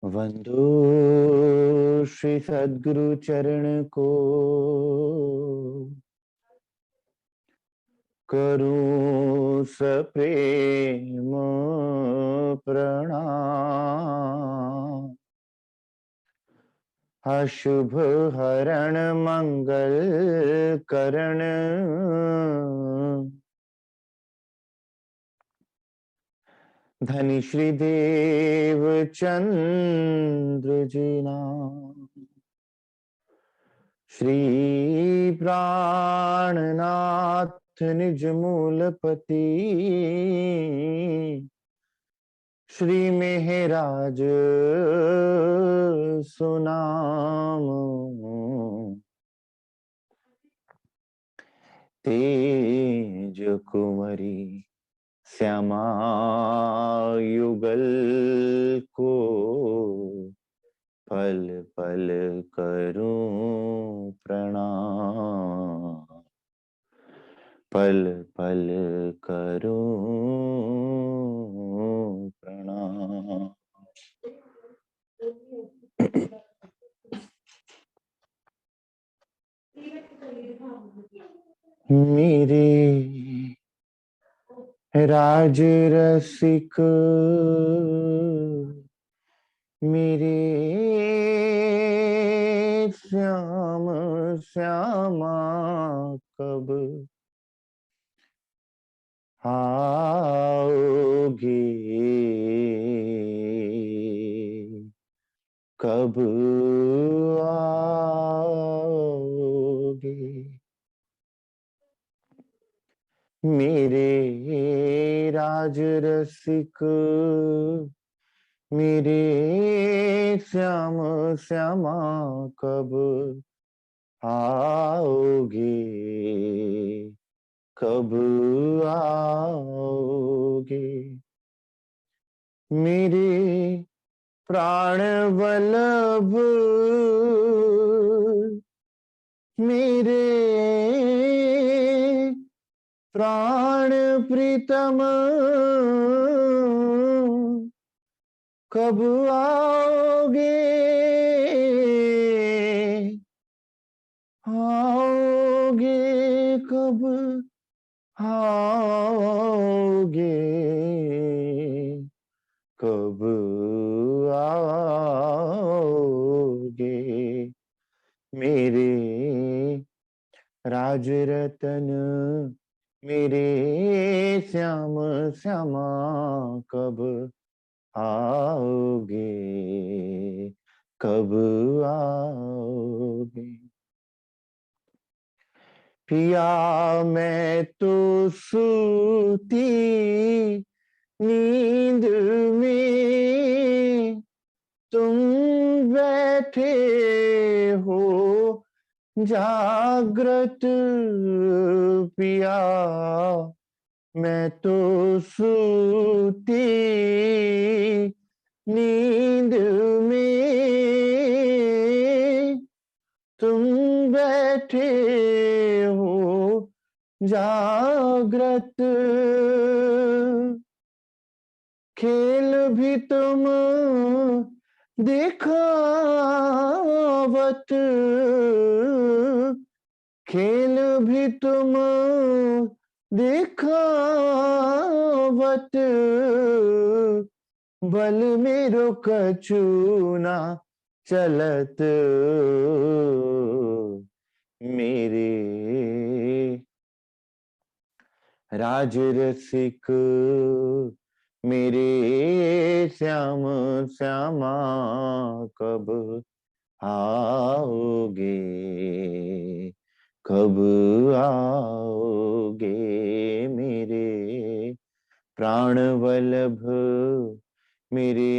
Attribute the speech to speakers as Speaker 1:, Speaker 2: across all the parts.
Speaker 1: वंदो श्री सद्गुरु चरण को, करूं सप्रेम प्रणाम। अशुभ हरण मंगल करण, धनी श्री देव चंद्र जी नाम। श्री प्राणनाथ निज मूलपति, श्री मेहराज सुनाम। तेज कुंवरी श्यामा युगल को, पल पल करूं प्रणाम। पल पल करूं प्रणाम। मेरे राज रसिक, मेरे श्याम श्यामा कब आओगे, कब आओगे। मेरे राज रसिक, मेरे श्याम श्यामा कब आओगे, कब आओगे। मेरे प्राण वल्लभ, मेरे प्राण प्रीतम कब आओगे, आओगे कब आओगे, कब आओगे। मेरे राज रतन, मेरे श्याम श्यामा कब आओगे, कब आओगे। पिया मैं तो सूती नींद में, तुम बैठे हो जागृत। पिया मैं तो सूती नींद में, तुम बैठे हो जागृत। खेल भी तुम दिखावत, खेल भी तुम दिखावत, बल मेरो कछु ना चलत। मेरे राज रसिक, मेरे श्याम श्यामा कब आओगे, कब आओगे। मेरे प्राण वल्लभ, मेरे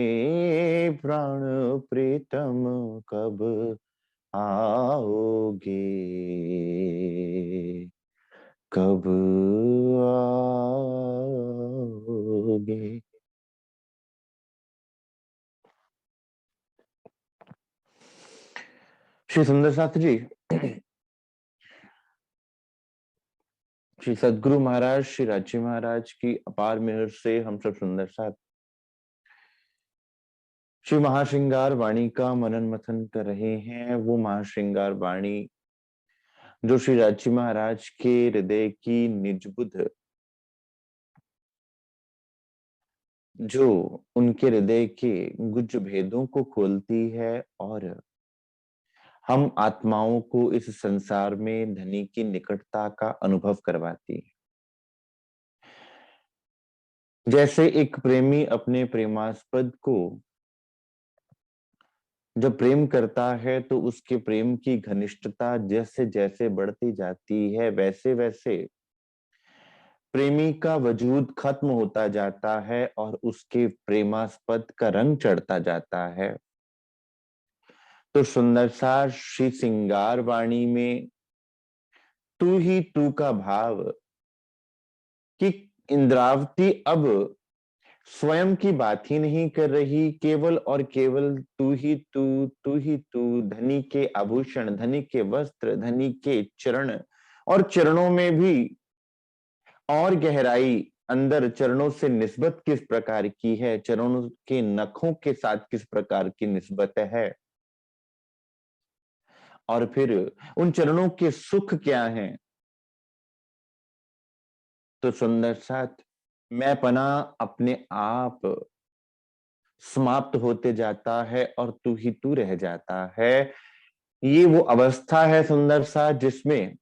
Speaker 1: प्राण प्रीतम कब आओगे, कब आओगे। श्री सुंदर साथ जी, श्री सद्गुरु महाराज, श्री राजी महाराज की अपार मेहर से हम सब सुंदर साथ श्री महाश्रृंगार वाणी का मनन मथन कर रहे हैं। वो महाश्रृंगार वाणी जो श्री राची महाराज के हृदय की निजबुद्ध, जो उनके हृदय के गुज्ज भेदों को खोलती है और हम आत्माओं को इस संसार में धनी की निकटता का अनुभव करवाती है। जैसे एक प्रेमी अपने प्रेमास्पद को जब प्रेम करता है तो उसके प्रेम की घनिष्ठता जैसे जैसे बढ़ती जाती है, वैसे वैसे प्रेमी का वजूद खत्म होता जाता है और उसके प्रेमास्पद का रंग चढ़ता जाता है। तो सुंदर सा श्री सिंगार वाणी में तू ही तू का भाव कि इंद्रावती अब स्वयं की बात ही नहीं कर रही, केवल और केवल तू ही तू ही तू, धनी के आभूषण, धनी के वस्त्र, धनी के चरण, और चरणों में भी और गहराई, अंदर चरणों से निस्बत किस प्रकार की है, चरणों के नखों के साथ किस प्रकार की निस्बत है, और फिर उन चरणों के सुख क्या हैं। तो सुंदर साथ मैं पना अपने आप समाप्त होते जाता है और तू ही तू रह जाता है। ये वो अवस्था है सुंदर सा जिसमें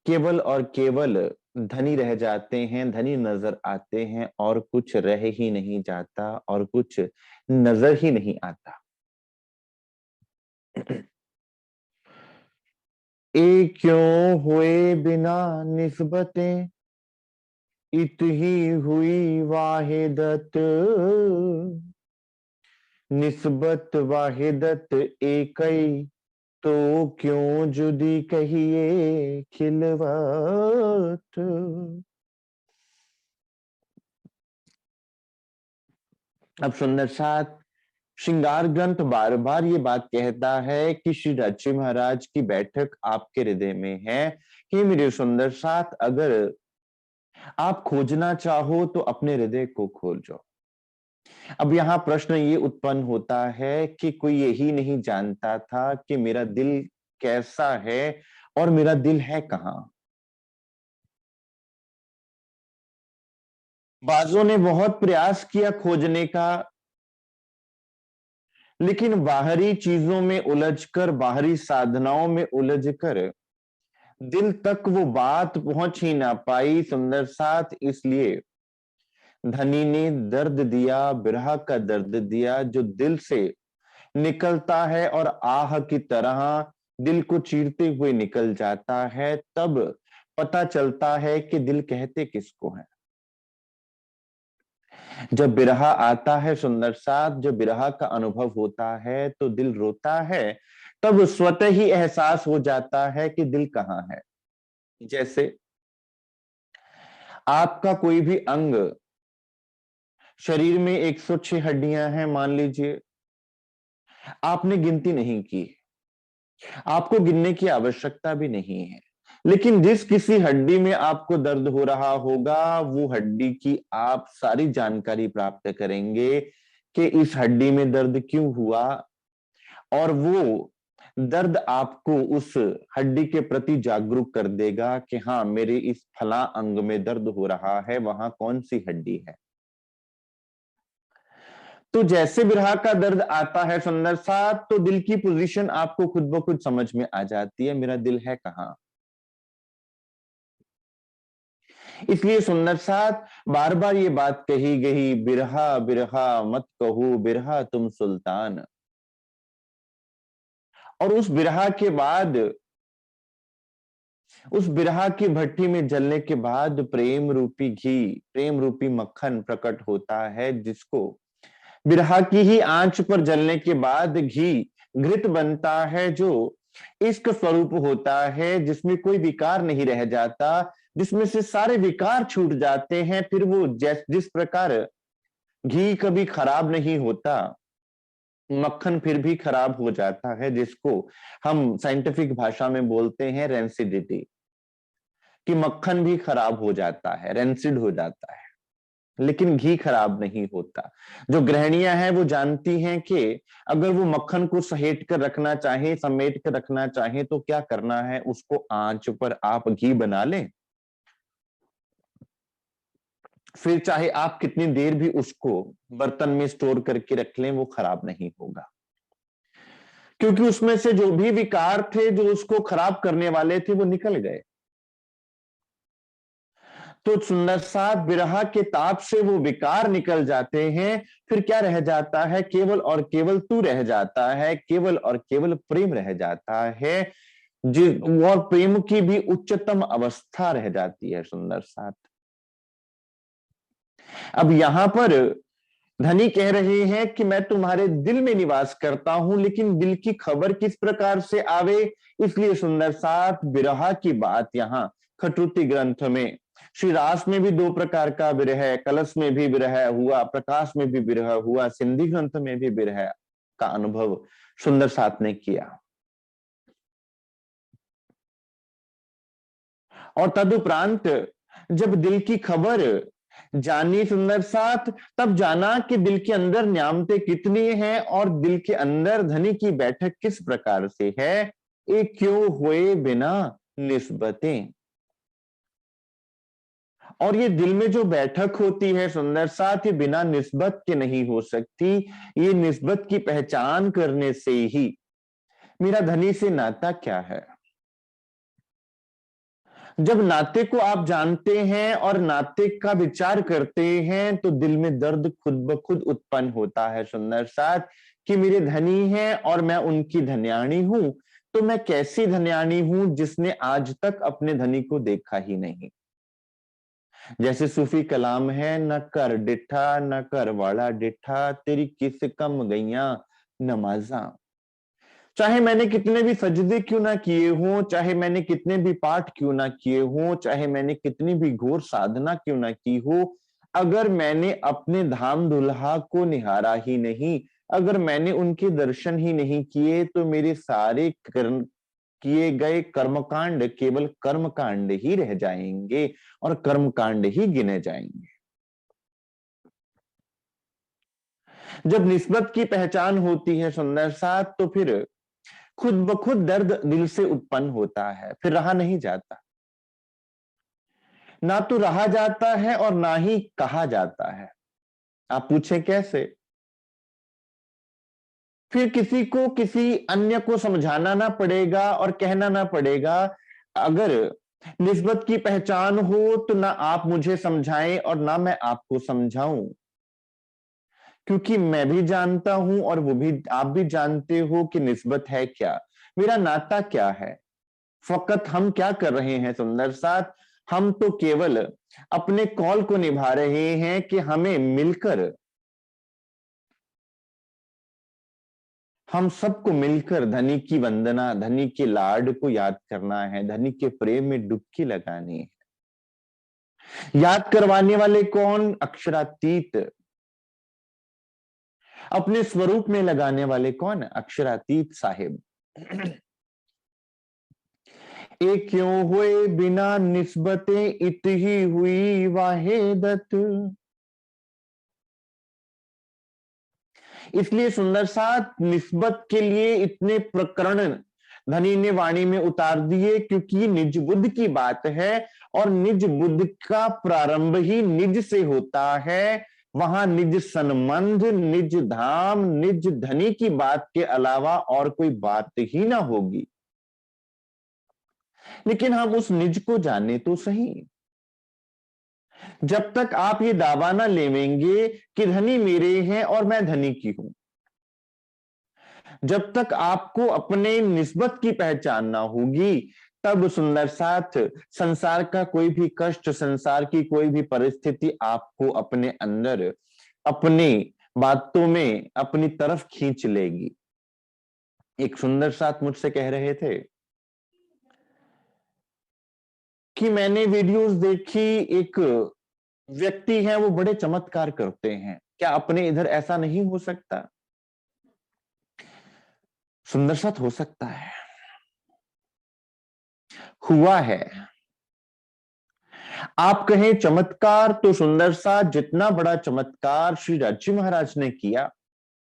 Speaker 1: केवल और केवल धनी रह जाते हैं, धनी नजर आते हैं, और कुछ रह ही नहीं जाता और कुछ नजर ही नहीं आता। ए क्यों हुए बिना निस्बतें, इत ही हुई वाहिदत, निस्बत वाहिदत एकई, तो क्यों जुदी कहिए खिलवत। अब सुंदर साथ श्रृंगार ग्रंथ बार बार ये बात कहता है कि श्री राची महाराज की बैठक आपके हृदय में है कि मेरे सुंदर साथ, अगर आप खोजना चाहो तो अपने हृदय को खोल जाओ। अब यहाँ प्रश्न ये उत्पन्न होता है कि कोई यही नहीं जानता था कि मेरा दिल कैसा है और मेरा दिल है कहाँ। बाजों ने बहुत प्रयास किया खोजने का, लेकिन बाहरी चीजों में उलझकर, बाहरी साधनाओं में उलझकर दिल तक वो बात पहुंच ही ना पाई सुंदर साथ। इसलिए धनी ने दर्द दिया, बिरह का दर्द दिया, जो दिल से निकलता है और आह की तरह दिल को चीरते हुए निकल जाता है। तब पता चलता है कि दिल कहते किसको है। जब बिरहा आता है सुंदर साथ, जब बिरहा का अनुभव होता है तो दिल रोता है, तब स्वतः ही एहसास हो जाता है कि दिल कहाँ है। जैसे आपका कोई भी अंग, शरीर में 106 हड्डियां हैं मान लीजिए, आपने गिनती नहीं की, आपको गिनने की आवश्यकता भी नहीं है, लेकिन जिस किसी हड्डी में आपको दर्द हो रहा होगा, वो हड्डी की आप सारी जानकारी प्राप्त करेंगे कि इस हड्डी में दर्द क्यों हुआ, और वो दर्द आपको उस हड्डी के प्रति जागरूक कर देगा कि हाँ, मेरे इस फला अंग में दर्द हो रहा है, वहां कौन सी हड्डी है। तो जैसे विरह का दर्द आता है सुंदर सा, तो दिल की पोजीशन आपको खुद ब खुद समझ में आ जाती है, मेरा दिल है कहाँ। इसलिए सुंदर साथ बार बार ये बात कही गई, बिरहा बिरहा मत कहो, बिरहा तुम सुल्तान। और उस बिरहा के बाद, उस बिरहा की भट्टी में जलने के बाद प्रेम रूपी घी, प्रेम रूपी मक्खन प्रकट होता है, जिसको बिरहा की ही आंच पर जलने के बाद घी घृत बनता है, जो इश्क स्वरूप होता है, जिसमें कोई विकार नहीं रह जाता, जिसमें से सारे विकार छूट जाते हैं। फिर वो जिस प्रकार घी कभी खराब नहीं होता, मक्खन फिर भी खराब हो जाता है, जिसको हम साइंटिफिक भाषा में बोलते हैं रेंसिडिटी, कि मक्खन भी खराब हो जाता है, रेंसिड हो जाता है। लेकिन घी खराब नहीं होता। जो गृहिणियां हैं वो जानती हैं कि अगर वो मक्खन को सहेट कर रखना चाहे, समेट कर रखना चाहे, तो क्या करना है, उसको आंच पर आप घी बना लें, फिर चाहे आप कितनी देर भी उसको बर्तन में स्टोर करके रख लें, वो खराब नहीं होगा। क्योंकि उसमें से जो भी विकार थे, जो उसको खराब करने वाले थे, वो निकल गए। तो सुंदर साथ विरह के ताप से वो विकार निकल जाते हैं, फिर क्या रह जाता है, केवल और केवल तू रह जाता है, केवल और केवल प्रेम रह जाता है, और प्रेम की भी उच्चतम अवस्था रह जाती है सुंदर साथ। अब यहां पर धनी कह रहे हैं कि मैं तुम्हारे दिल में निवास करता हूं, लेकिन दिल की खबर किस प्रकार से आवे, इसलिए सुंदर साथ विरह की बात यहां खटुति ग्रंथ में, श्री रास में भी दो प्रकार का विरह है, कलश में भी विरह हुआ, प्रकाश में भी विरह हुआ, सिंधी ग्रंथ में भी विरह का अनुभव सुंदर साथ ने किया। और तदुपरांत जब दिल की खबर जानी सुंदर साथ, तब जाना कि दिल के अंदर न्यामतें कितनी हैं और दिल के अंदर धनी की बैठक किस प्रकार से है। एक क्यों हुए बिना निस्बतें, और ये दिल में जो बैठक होती है सुंदर साथ, ये बिना निस्बत के नहीं हो सकती। ये निस्बत की पहचान करने से ही मेरा धनी से नाता क्या है। जब नाते को आप जानते हैं और नाते का विचार करते हैं, तो दिल में दर्द खुद ब खुद उत्पन्न होता है सुंदर साथ, कि मेरे धनी हैं और मैं उनकी धन्याणी हूं। तो मैं कैसी धन्याणी हूं जिसने आज तक अपने धनी को देखा ही नहीं। जैसे सूफी कलाम है, न कर डिठा न कर वाला डिठा, तेरी किस कम गईया नमाजा। चाहे मैंने कितने भी सजदे क्यों ना किए हों, चाहे मैंने कितने भी पाठ क्यों ना किए हों, चाहे मैंने कितनी भी घोर साधना क्यों ना की हो, अगर मैंने अपने धाम दुल्हा को निहारा ही नहीं, अगर मैंने उनके दर्शन ही नहीं किए, तो मेरे सारे कर्म किए गए कर्मकांड केवल कर्मकांड ही रह जाएंगे और कर्मकांड ही गिने जाएंगे। जब निस्बत की पहचान होती है सुंदर साथ, तो फिर खुद ब खुद दर्द दिल से उत्पन्न होता है, फिर रहा नहीं जाता। ना तो रहा जाता है और ना ही कहा जाता है। आप पूछें कैसे? फिर किसी को किसी अन्य को समझाना ना पड़ेगा और कहना ना पड़ेगा। अगर निस्बत की पहचान हो, तो ना आप मुझे समझाएं और ना मैं आपको समझाऊं, क्योंकि मैं भी जानता हूं और वो भी, आप भी जानते हो कि निस्बत है क्या, मेरा नाता क्या है। फकत हम क्या कर रहे हैं सुंदर साथ, हम तो केवल अपने कॉल को निभा रहे हैं कि हमें मिलकर, हम सबको मिलकर धनी की वंदना, धनी के लाड को याद करना है, धनी के प्रेम में डुबकी लगानी है। याद करवाने वाले कौन? अक्षरातीत। अपने स्वरूप में लगाने वाले कौन? अक्षरातीत साहिब। एक क्यों हुए बिना निस्बतें, इत ही हुई वाहिदत। इसलिए सुंदर साथ निस्बत के लिए इतने प्रकरण धनी ने वाणी में उतार दिए, क्योंकि निज बुद्ध की बात है और निज बुद्ध का प्रारंभ ही निज से होता है। वहां निज संबंध, निज धाम, निज धनी की बात के अलावा और कोई बात ही ना होगी। लेकिन हम उस निज को जाने तो सही। जब तक आप ये दावा ना लेवेंगे कि धनी मेरे हैं और मैं धनी की हूं, जब तक आपको अपने निस्बत की पहचान ना होगी, तब सुंदर साथ संसार का कोई भी कष्ट, संसार की कोई भी परिस्थिति आपको अपने अंदर, अपनी बातों में अपनी तरफ खींच लेगी। एक सुंदर साथ मुझसे कह रहे थे कि मैंने वीडियोस देखी, एक व्यक्ति है वो बड़े चमत्कार करते हैं, क्या अपने इधर ऐसा नहीं हो सकता? सुंदर साथ हो सकता है, हुआ है। आप कहें चमत्कार तो सुंदर सा, जितना बड़ा चमत्कार श्री राजी महाराज ने किया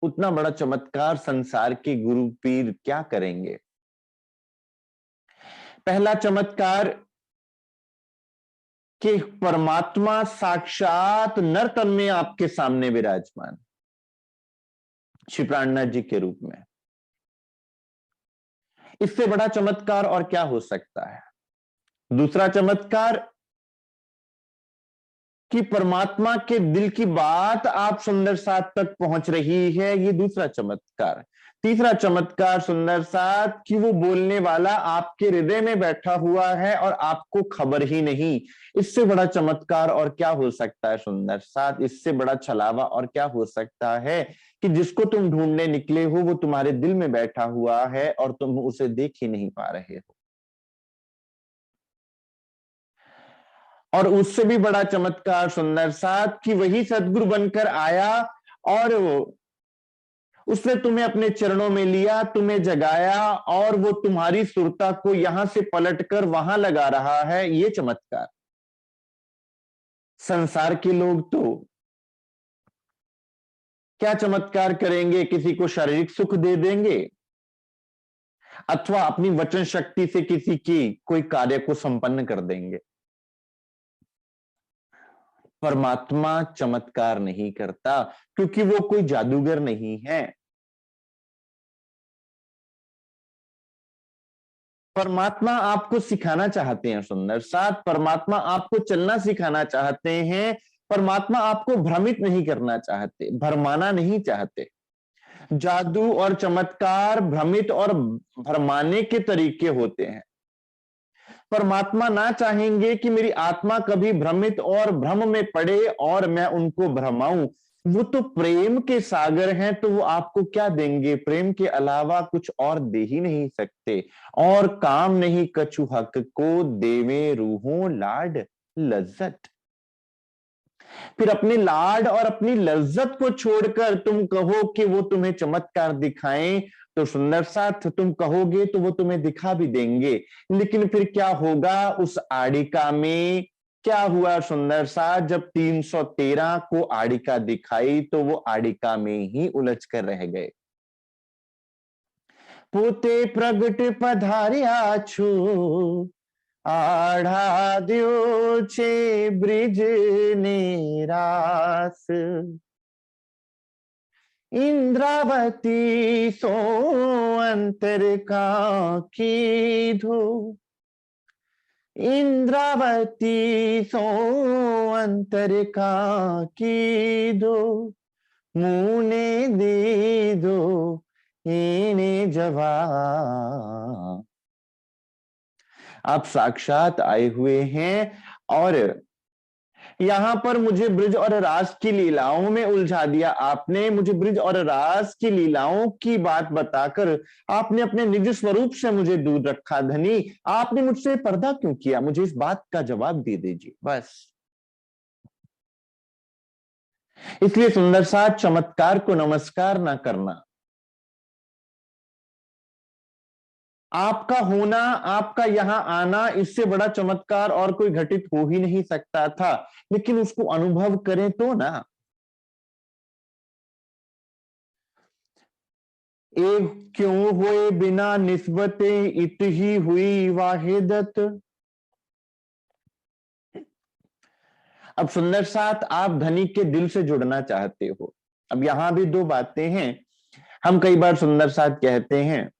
Speaker 1: उतना बड़ा चमत्कार संसार के गुरु पीर क्या करेंगे। पहला चमत्कार कि परमात्मा साक्षात नरतन में आपके सामने विराजमान श्री प्राणनाथ जी के रूप में। इससे बड़ा चमत्कार और क्या हो सकता है। दूसरा चमत्कार कि परमात्मा के दिल की बात आप सुंदर साथ तक पहुंच रही है, ये दूसरा चमत्कार। तीसरा चमत्कार सुंदर साथ कि वो बोलने वाला आपके हृदय में बैठा हुआ है और आपको खबर ही नहीं। इससे बड़ा चमत्कार और क्या हो सकता है सुंदर साथ। इससे बड़ा छलावा और क्या हो सकता है कि जिसको तुम ढूंढने निकले हो वो तुम्हारे दिल में बैठा हुआ है और तुम उसे देख ही नहीं पा रहे हो। और उससे भी बड़ा चमत्कार सुंदर साथ कि वही सदगुरु बनकर आया और उसने तुम्हें अपने चरणों में लिया, तुम्हें जगाया और वो तुम्हारी सुरता को यहां से पलटकर वहां लगा रहा है। ये चमत्कार। संसार के लोग तो क्या चमत्कार करेंगे, किसी को शारीरिक सुख दे देंगे अथवा अपनी वचन शक्ति से किसी की कोई कार्य को संपन्न कर देंगे। परमात्मा चमत्कार नहीं करता क्योंकि वो कोई जादूगर नहीं है। परमात्मा आपको सिखाना चाहते हैं सुंदर साथ, परमात्मा आपको चलना सिखाना चाहते हैं। परमात्मा आपको भ्रमित नहीं करना चाहते, भरमाना नहीं चाहते। जादू और चमत्कार भ्रमित और भरमाने के तरीके होते हैं। परमात्मा ना चाहेंगे कि मेरी आत्मा कभी भ्रमित और भ्रम में पड़े और मैं उनको भ्रमाऊं। वो तो प्रेम के सागर हैं, तो वो आपको क्या देंगे, प्रेम के अलावा कुछ और दे ही नहीं सकते। और काम नहीं कछु हक को, देवे रूहों लाड लज्जत। फिर अपने लाड और अपनी लज्जत को छोड़कर तुम कहो कि वो तुम्हें चमत्कार दिखाएं, तो सुंदर साथ तुम कहोगे तो वो तुम्हें दिखा भी देंगे। लेकिन फिर क्या होगा उस आड़िका में। क्या हुआ सुंदर साथ, जब 313 को आड़िका दिखाई तो वो आड़िका में ही उलझ कर रह गए। पोते प्रगट पधारिया छु, आढ़ा दियो छे ब्रिज निरास। इंद्रावती सो अंतर का कीधो, इंद्रावती सो अंतर का कीधो, मुने दे दो इन्हें जवाब। आप साक्षात आए हुए हैं और यहां पर मुझे ब्रिज और रास की लीलाओं में उलझा दिया आपने। मुझे ब्रिज और रास की लीलाओं की बात बताकर आपने अपने निज स्वरूप से मुझे दूर रखा। धनी, आपने मुझसे पर्दा क्यों किया, मुझे इस बात का जवाब दे दीजिए बस। इसलिए सुंदर सा चमत्कार को नमस्कार ना करना। आपका होना, आपका यहां आना, इससे बड़ा चमत्कार और कोई घटित हो ही नहीं सकता था। लेकिन उसको अनुभव करें तो ना। एक क्यों हुए बिना निस्बते इत ही हुई वाहिदत। अब सुंदर साथ आप धनी के दिल से जुड़ना चाहते हो। अब यहां भी दो बातें हैं। हम कई बार सुंदर साथ कहते हैं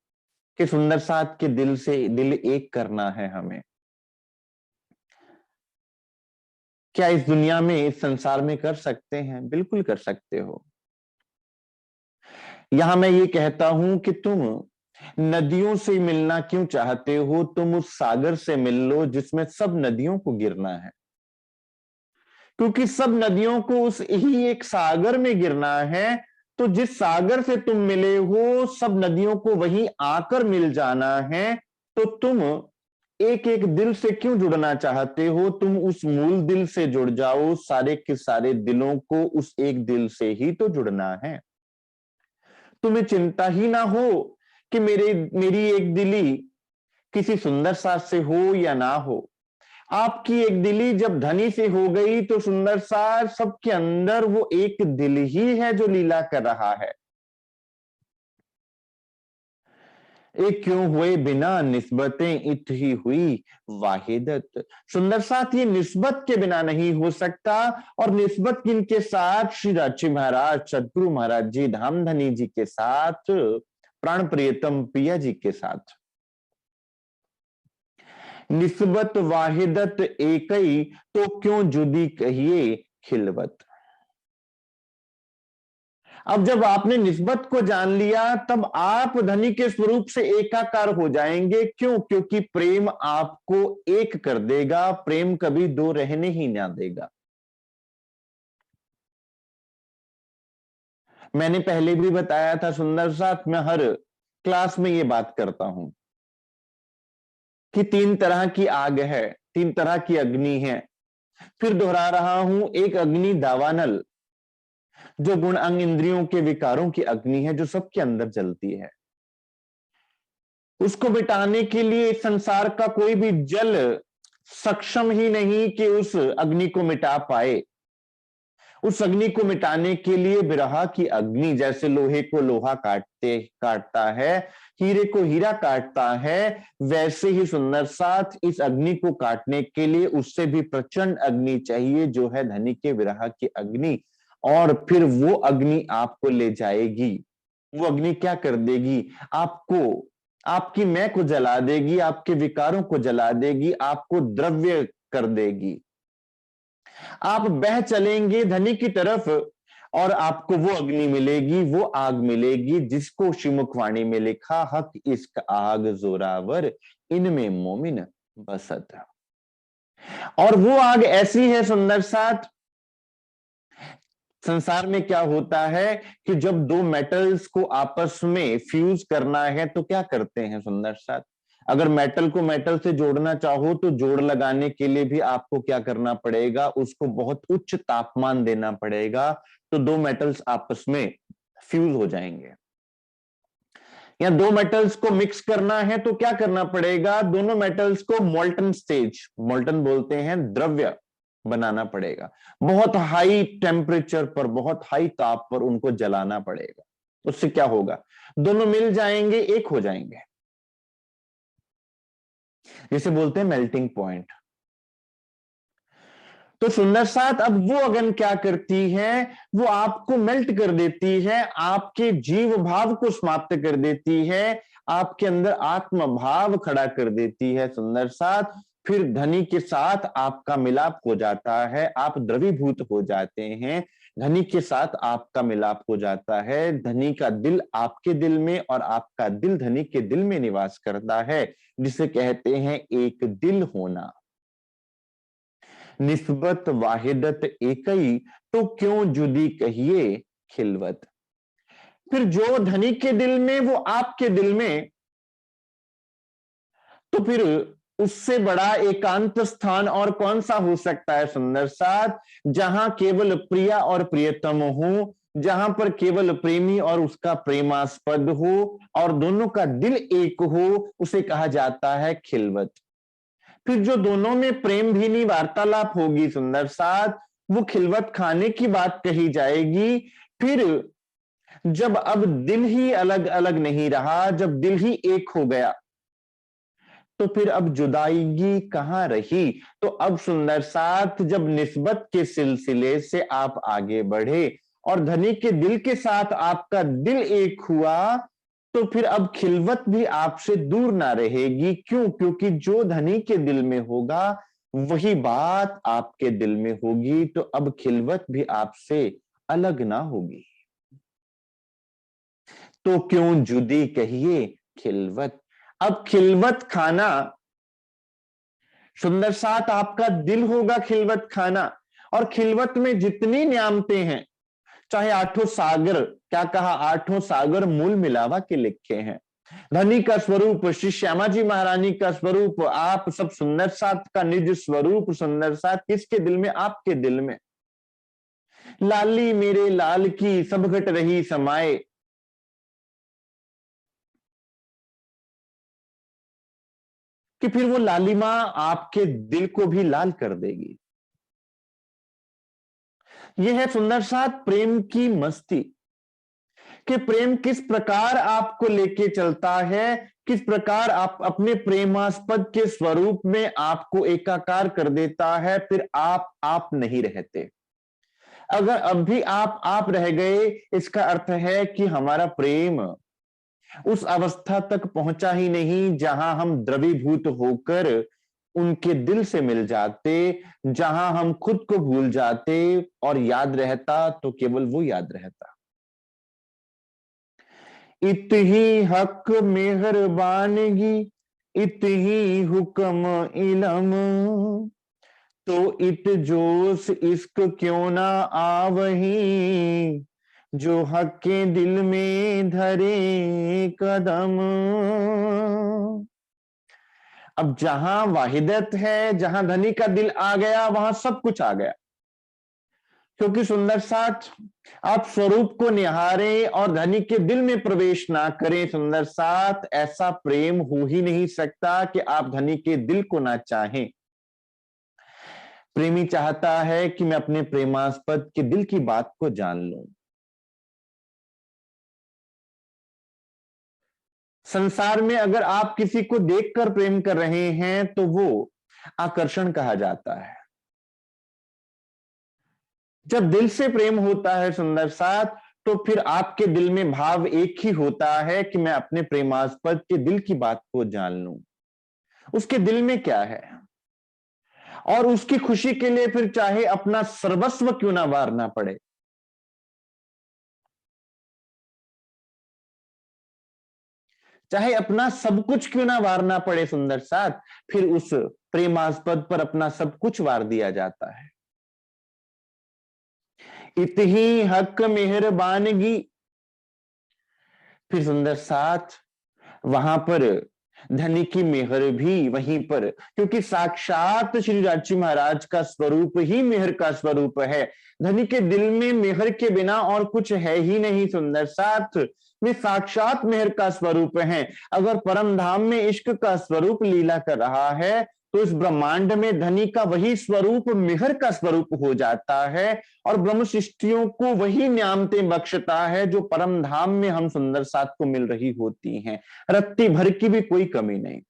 Speaker 1: कि सुंदर साथ के दिल से दिल एक करना है हमें। क्या इस दुनिया में, इस संसार में कर सकते हैं? बिल्कुल कर सकते हो। यहां मैं ये कहता हूं कि तुम नदियों से मिलना क्यों चाहते हो, तुम उस सागर से मिल लो जिसमें सब नदियों को गिरना है। क्योंकि सब नदियों को उस ही एक सागर में गिरना है। तो जिस सागर से तुम मिले हो सब नदियों को वहीं आकर मिल जाना है। तो तुम एक एक दिल से क्यों जुड़ना चाहते हो, तुम उस मूल दिल से जुड़ जाओ। सारे के सारे दिलों को उस एक दिल से ही तो जुड़ना है। तुम्हें चिंता ही ना हो कि मेरी एक दिली किसी सुंदर साथ से हो या ना हो। आपकी एक दिली जब धनी से हो गई तो सुंदर साथ सबके अंदर वो एक दिल ही है जो लीला कर रहा है। एक क्यों हुए बिना निस्बतें इत ही हुई वाहिदत। सुंदर साथ ये निस्बत के बिना नहीं हो सकता। और निस्बत किनके साथ? श्री राची महाराज सदगुरु महाराज जी धामधनी जी के साथ, प्राण प्रियतम पिया जी के साथ। निस्बत वाहिदत एकई तो क्यों जुदी कहिए खिलवत। अब जब आपने निस्बत को जान लिया तब आप धनी के स्वरूप से एकाकार हो जाएंगे। क्यों? क्योंकि प्रेम आपको एक कर देगा, प्रेम कभी दो रहने ही ना देगा। मैंने पहले भी बताया था सुंदर साथ, मैं हर क्लास में ये बात करता हूं कि तीन तरह की आग है, तीन तरह की अग्नि है। फिर दोहरा रहा हूं, एक अग्नि दावानल जो गुण अंग इंद्रियों के विकारों की अग्नि है, जो सबके अंदर जलती है। उसको मिटाने के लिए संसार का कोई भी जल सक्षम ही नहीं कि उस अग्नि को मिटा पाए। उस अग्नि को मिटाने के लिए विरह की अग्नि, जैसे लोहे को लोहा काटता है, हीरे को हीरा काटता है, वैसे ही सुंदर साथ इस अग्नि को काटने के लिए उससे भी प्रचंड अग्नि चाहिए, जो है धनी के विरह की अग्नि। और फिर वो अग्नि आपको ले जाएगी। वो अग्नि क्या कर देगी? आपको, आपकी मैं को जला देगी, आपके विकारों को जला देगी, आपको द्रव्य कर देगी। आप बह चलेंगे धनी की तरफ और आपको वो अग्नि मिलेगी, वो आग मिलेगी जिसको श्रीमुखवाणी में लिखा, हक इश्क आग जोरावर इनमें मोमिन बसत। और वो आग ऐसी है सुंदर साथ, संसार में क्या होता है कि जब दो मेटल्स को आपस में फ्यूज करना है तो क्या करते हैं सुंदर साथ? अगर मेटल को मेटल से जोड़ना चाहो तो जोड़ लगाने के लिए भी आपको क्या करना पड़ेगा? उसको बहुत उच्च तापमान देना पड़ेगा, तो दो मेटल्स आपस में फ्यूज हो जाएंगे। या दो मेटल्स को मिक्स करना है तो क्या करना पड़ेगा? दोनों मेटल्स को मोल्टन स्टेज, मोल्टन बोलते हैं, द्रव्य बनाना पड़ेगा। बहुत हाई टेम्परेचर पर, बहुत हाई ताप पर उनको जलाना पड़ेगा। उससे क्या होगा? दोनों मिल जाएंगे, एक हो जाएंगे, जिसे बोलते हैं मेल्टिंग पॉइंट। तो सुंदर साथ अब वो अगन क्या करती है? वो आपको मेल्ट कर देती है, आपके जीव भाव को समाप्त कर देती है, आपके अंदर आत्म भाव खड़ा कर देती है सुंदर साथ। फिर धनी के साथ आपका मिलाप हो जाता है, आप द्रवीभूत हो जाते हैं, धनी के साथ आपका मिलाप हो जाता है, धनी का दिल आपके दिल में और आपका दिल धनी के दिल में निवास करता है, जिसे कहते हैं एक दिल होना। निस्बत वाहिदत एकई तो क्यों जुदी कहिए खिलवत। फिर जो धनी के दिल में वो आपके दिल में, तो फिर उससे बड़ा एकांत स्थान और कौन सा हो सकता है सुंदर साथ? जहां केवल प्रिया और प्रियतम हो, जहां पर केवल प्रेमी और उसका प्रेमास्पद हो और दोनों का दिल एक हो, उसे कहा जाता है खिलवत। फिर जो दोनों में प्रेम भी नहीं वार्तालाप होगी सुंदर साथ, वो खिलवत खाने की बात कही जाएगी। फिर जब अब दिल ही अलग अलग नहीं रहा, जब दिल ही एक हो गया, तो फिर अब जुदाईगी कहां रही? तो अब सुंदर साथ जब निस्बत के सिलसिले से आप आगे बढ़े और धनी के दिल के साथ आपका दिल एक हुआ, तो फिर अब खिलवत भी आपसे दूर ना रहेगी। क्यों? क्योंकि जो धनी के दिल में होगा वही बात आपके दिल में होगी, तो अब खिलवत भी आपसे अलग ना होगी। तो क्यों जुदी कहिए खिलवत। अब खिलवत खाना सुंदर साथ आपका दिल होगा खिलवत खाना। और खिलवत में जितनी न्यामतें हैं, चाहे आठों सागर, क्या कहा, आठों सागर मूल मिलावा के लिखे हैं। धनी का स्वरूप, श्री श्यामा जी महारानी का स्वरूप, आप सब सुंदर साथ का निज स्वरूप सुंदर साथ किसके दिल में? आपके दिल में। लाली मेरे लाल की सब घट रही समाए, कि फिर वो लालिमा आपके दिल को भी लाल कर देगी। यह है सुंदर साथ प्रेम की मस्ती, कि प्रेम किस प्रकार आपको लेके चलता है, किस प्रकार आप अपने प्रेमास्पद के स्वरूप में आपको एकाकार कर देता है। फिर आप नहीं रहते। अगर अब भी आप रह गए, इसका अर्थ है कि हमारा प्रेम उस अवस्था तक पहुंचा ही नहीं जहां हम द्रवीभूत होकर उनके दिल से मिल जाते, जहां हम खुद को भूल जाते और याद रहता तो केवल वो याद रहता। इत ही हक मेहरबानगी, इत ही हुक्म इलम, तो इत जोश इश्क क्यों ना आवही, जो हक के दिल में धरे कदम। अब जहां वाहिदत है, जहां धनी का दिल आ गया, वहां सब कुछ आ गया। क्योंकि सुंदर साथ आप स्वरूप को निहारें और धनी के दिल में प्रवेश ना करें, सुंदर साथ ऐसा प्रेम हो ही नहीं सकता कि आप धनी के दिल को ना चाहें। प्रेमी चाहता है कि मैं अपने प्रेमास्पद के दिल की बात को जान लूं। संसार में अगर आप किसी को देखकर प्रेम कर रहे हैं तो वो आकर्षण कहा जाता है। जब दिल से प्रेम होता है सुंदर साथ, तो फिर आपके दिल में भाव एक ही होता है कि मैं अपने प्रेमास्पद के दिल की बात को जान लूं, उसके दिल में क्या है, और उसकी खुशी के लिए फिर चाहे अपना सर्वस्व क्यों ना वारना पड़े। चाहे अपना सब कुछ क्यों ना वारना पड़े सुंदर साथ, फिर उस प्रेमास्पद पर अपना सब कुछ वार दिया जाता है। इतही हक मेहरबानगी, फिर सुंदर साथ वहां पर धनी की मेहर भी वहीं पर, क्योंकि साक्षात श्री राची महाराज का स्वरूप ही मेहर का स्वरूप है। धनी के दिल में मेहर के बिना और कुछ है ही नहीं सुंदर साथ, वे साक्षात मेहर का स्वरूप है। अगर परम धाम में इश्क का स्वरूप लीला कर रहा है, तो इस ब्रह्मांड में धनी का वही स्वरूप मेहर का स्वरूप हो जाता है, और ब्रह्म सृष्टियों को वही न्यामतें बख्शता है जो परम धाम में हम सुंदर साथ को मिल रही होती हैं। रत्ती भर की भी कोई कमी नहीं।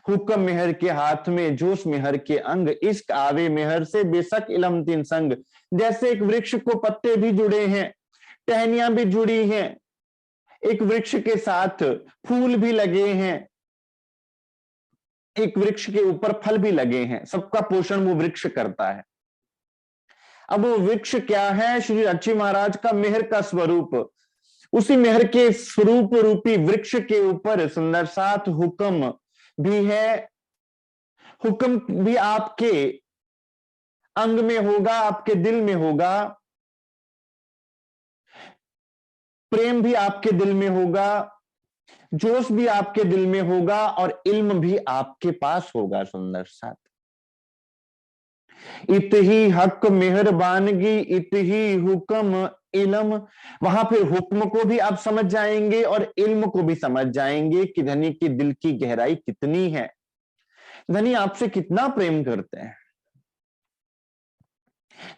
Speaker 1: हुक्म मेहर के हाथ में, जोश मेहर के अंग, इश्क आवे मेहर से, बेशक इलम तीन संग। जैसे एक वृक्ष को पत्ते भी जुड़े हैं, टहनियां भी जुड़ी हैं, एक वृक्ष के साथ फूल भी लगे हैं, एक वृक्ष के ऊपर फल भी लगे हैं, सबका पोषण वो वृक्ष करता है। अब वो वृक्ष क्या है? श्री अच्छी महाराज का मेहर का स्वरूप। उसी मेहर के स्वरूप रूपी वृक्ष के ऊपर सुंदर साथ हुक्म भी है। हुक्म भी आपके अंग में होगा, आपके दिल में होगा, प्रेम भी आपके दिल में होगा, जोश भी आपके दिल में होगा, और इल्म भी आपके पास होगा सुंदर साथ। इत ही हक मेहरबानगी, इत ही हुक्म इल्म। वहां फिर हुक्म को भी आप समझ जाएंगे और इल्म को भी समझ जाएंगे कि धनी के दिल की गहराई कितनी है, धनी आपसे कितना प्रेम करते हैं।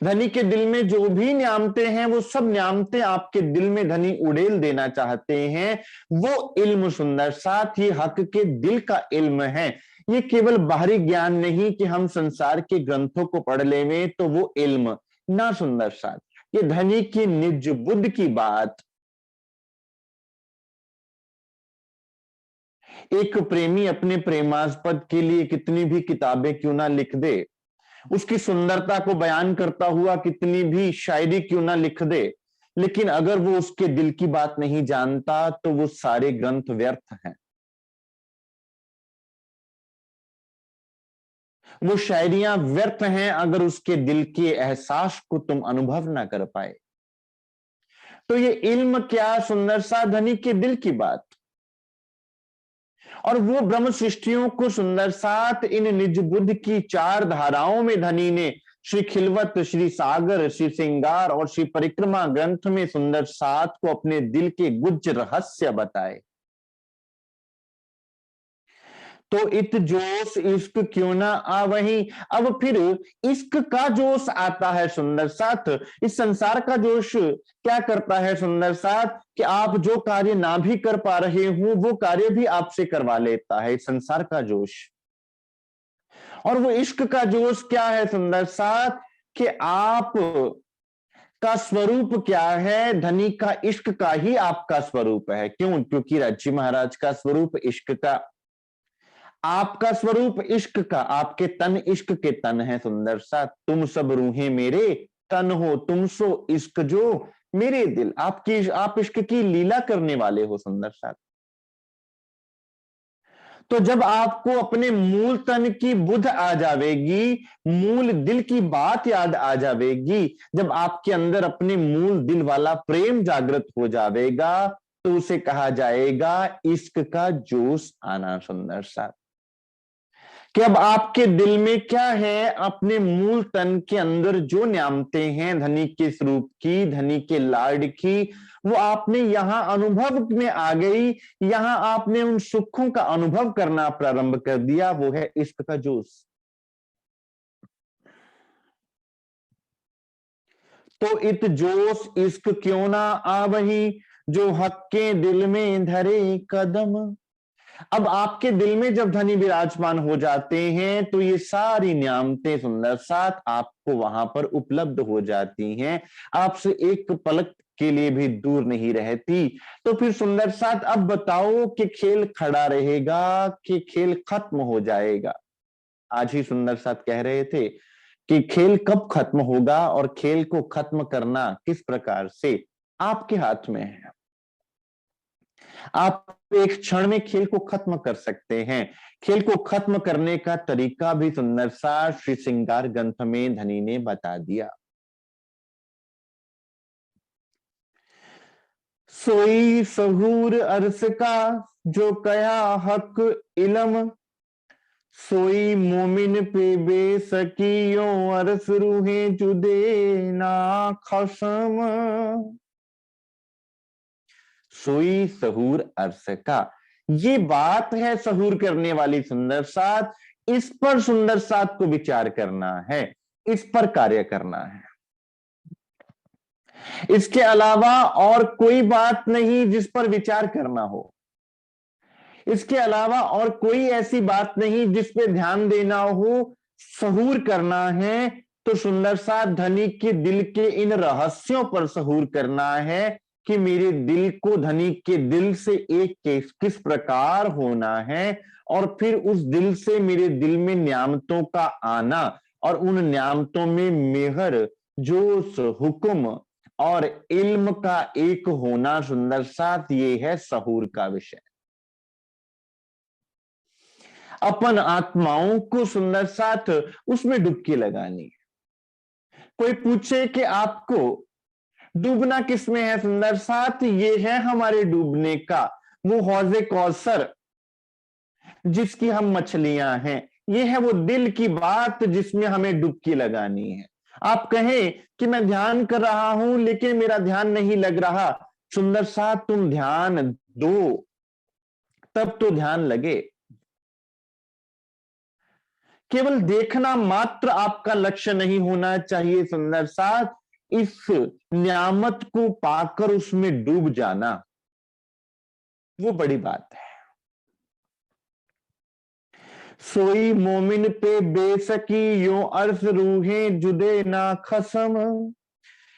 Speaker 1: धनी के दिल में जो भी न्यामते हैं, वो सब न्यामते आपके दिल में धनी उड़ेल देना चाहते हैं। वो इल्म सुंदर साथ, ये हक के दिल का इल्म है। ये केवल बाहरी ज्ञान नहीं कि हम संसार के ग्रंथों को पढ़ लें तो वो इल्म ना सुंदर साथ, ये धनी की निज बुद्ध की बात। एक प्रेमी अपने प्रेमास्पद के लिए कितनी भी किताबें क्यों ना लिख दे, उसकी सुंदरता को बयान करता हुआ कितनी भी शायरी क्यों ना लिख दे, लेकिन अगर वो उसके दिल की बात नहीं जानता तो वो सारे ग्रंथ व्यर्थ हैं। वो शायरियां व्यर्थ हैं अगर उसके दिल के एहसास को तुम अनुभव ना कर पाए। तो ये इल्म क्या सुंदर सा, धनी के दिल की बात। और वो ब्रह्म सृष्टियों को सुंदर साथ इन निज बुद्ध की चार धाराओं में धनी ने श्री खिलवत, श्री सागर, श्री सिंगार और श्री परिक्रमा ग्रंथ में सुंदर साथ को अपने दिल के गुज्ज रहस्य बताए। तो इत जोश इश्क क्यों ना आ वही। अब फिर इश्क का जोश आता है सुंदर साथ। इस संसार का जोश क्या करता है सुंदर साथ, कि आप जो कार्य ना भी कर पा रहे हो वो कार्य भी आपसे करवा लेता है, इस संसार का जोश। और वो इश्क का जोश क्या है सुंदर साथ, कि आप का स्वरूप क्या है, धनी का इश्क का ही आपका स्वरूप है। क्यों? क्योंकि राजी महाराज का स्वरूप इश्क का, आपका स्वरूप इश्क का, आपके तन इश्क के तन है सुंदर सा। तुम सब रूहें मेरे तन हो, तुम सो इश्क जो मेरे दिल। आप इश्क की लीला करने वाले हो सुंदर सा। तो जब आपको अपने मूल तन की बुध आ जावेगी, मूल दिल की बात याद आ जावेगी, जब आपके अंदर अपने मूल दिल वाला प्रेम जागृत हो जाएगा, तो उसे कहा जाएगा इश्क का जोश आना सुंदर सा। कि अब आपके दिल में क्या है, अपने मूल तन के अंदर जो न्यामते हैं धनी के स्वरूप की, धनी के लाड की, वो आपने यहां अनुभव में आ गई। यहां आपने उन सुखों का अनुभव करना प्रारंभ कर दिया, वो है इश्क का जोश। तो इत जोश इश्क क्यों ना आ वही, जो हक के दिल में धरे कदम। अब आपके दिल में जब धनी विराजमान हो जाते हैं तो ये सारी नियामतें सुंदर साथ आपको वहां पर उपलब्ध हो जाती हैं, आपसे एक पलक के लिए भी दूर नहीं रहती। तो फिर सुंदर साथ अब बताओ कि खेल खड़ा रहेगा कि खेल खत्म हो जाएगा। आज ही सुंदर साथ कह रहे थे कि खेल कब खत्म होगा और खेल को खत्म करना किस प्रकार से आपके हाथ में है। आप एक क्षण में खेल को खत्म कर सकते हैं। खेल को खत्म करने का तरीका भी सुंदर सा श्री श्रृंगार ग्रंथ में धनी ने बता दिया। सोई सहूर अरस का, जो कया हक इलम। सोई मोमिन पे बेसकियों, अरस रूहे जुदे ना खसम। सोई सहूर अरस का, ये बात है सहूर करने वाली सुंदर साथ। इस पर सुंदर साथ को विचार करना है, इस पर कार्य करना है। इसके अलावा और कोई बात नहीं जिस पर विचार करना हो। इसके अलावा और कोई ऐसी बात नहीं जिस पे ध्यान देना हो, सहूर करना है। तो सुंदर सा धनी के दिल के इन रहस्यों पर सहूर करना है, कि मेरे दिल को धनी के दिल से एक किस प्रकार होना है, और फिर उस दिल से मेरे दिल में न्यामतों का आना, और उन न्यामतों में मेहर जोश हुक्म और इल्म का एक होना सुंदर साथ, ये है सहूर का विषय। अपन आत्माओं को सुंदर साथ उसमें डुबकी लगानी है। कोई पूछे कि आपको डूबना किसमें है सुंदर साथ, ये है हमारे डूबने का वो हौजे कौसर जिसकी हम मछलियां हैं। ये है वो दिल की बात जिसमें हमें डुबकी लगानी है। आप कहें कि मैं ध्यान कर रहा हूं लेकिन मेरा ध्यान नहीं लग रहा, सुंदर साथ तुम ध्यान दो, तब तो ध्यान लगे। केवल देखना मात्र आपका लक्ष्य नहीं होना चाहिए सुंदर साथ, इस नियामत को पाकर उसमें डूब जाना, वो बड़ी बात है। सोई मोमिन पे बेसकी यो अर्थ रूहें जुदे ना खसम।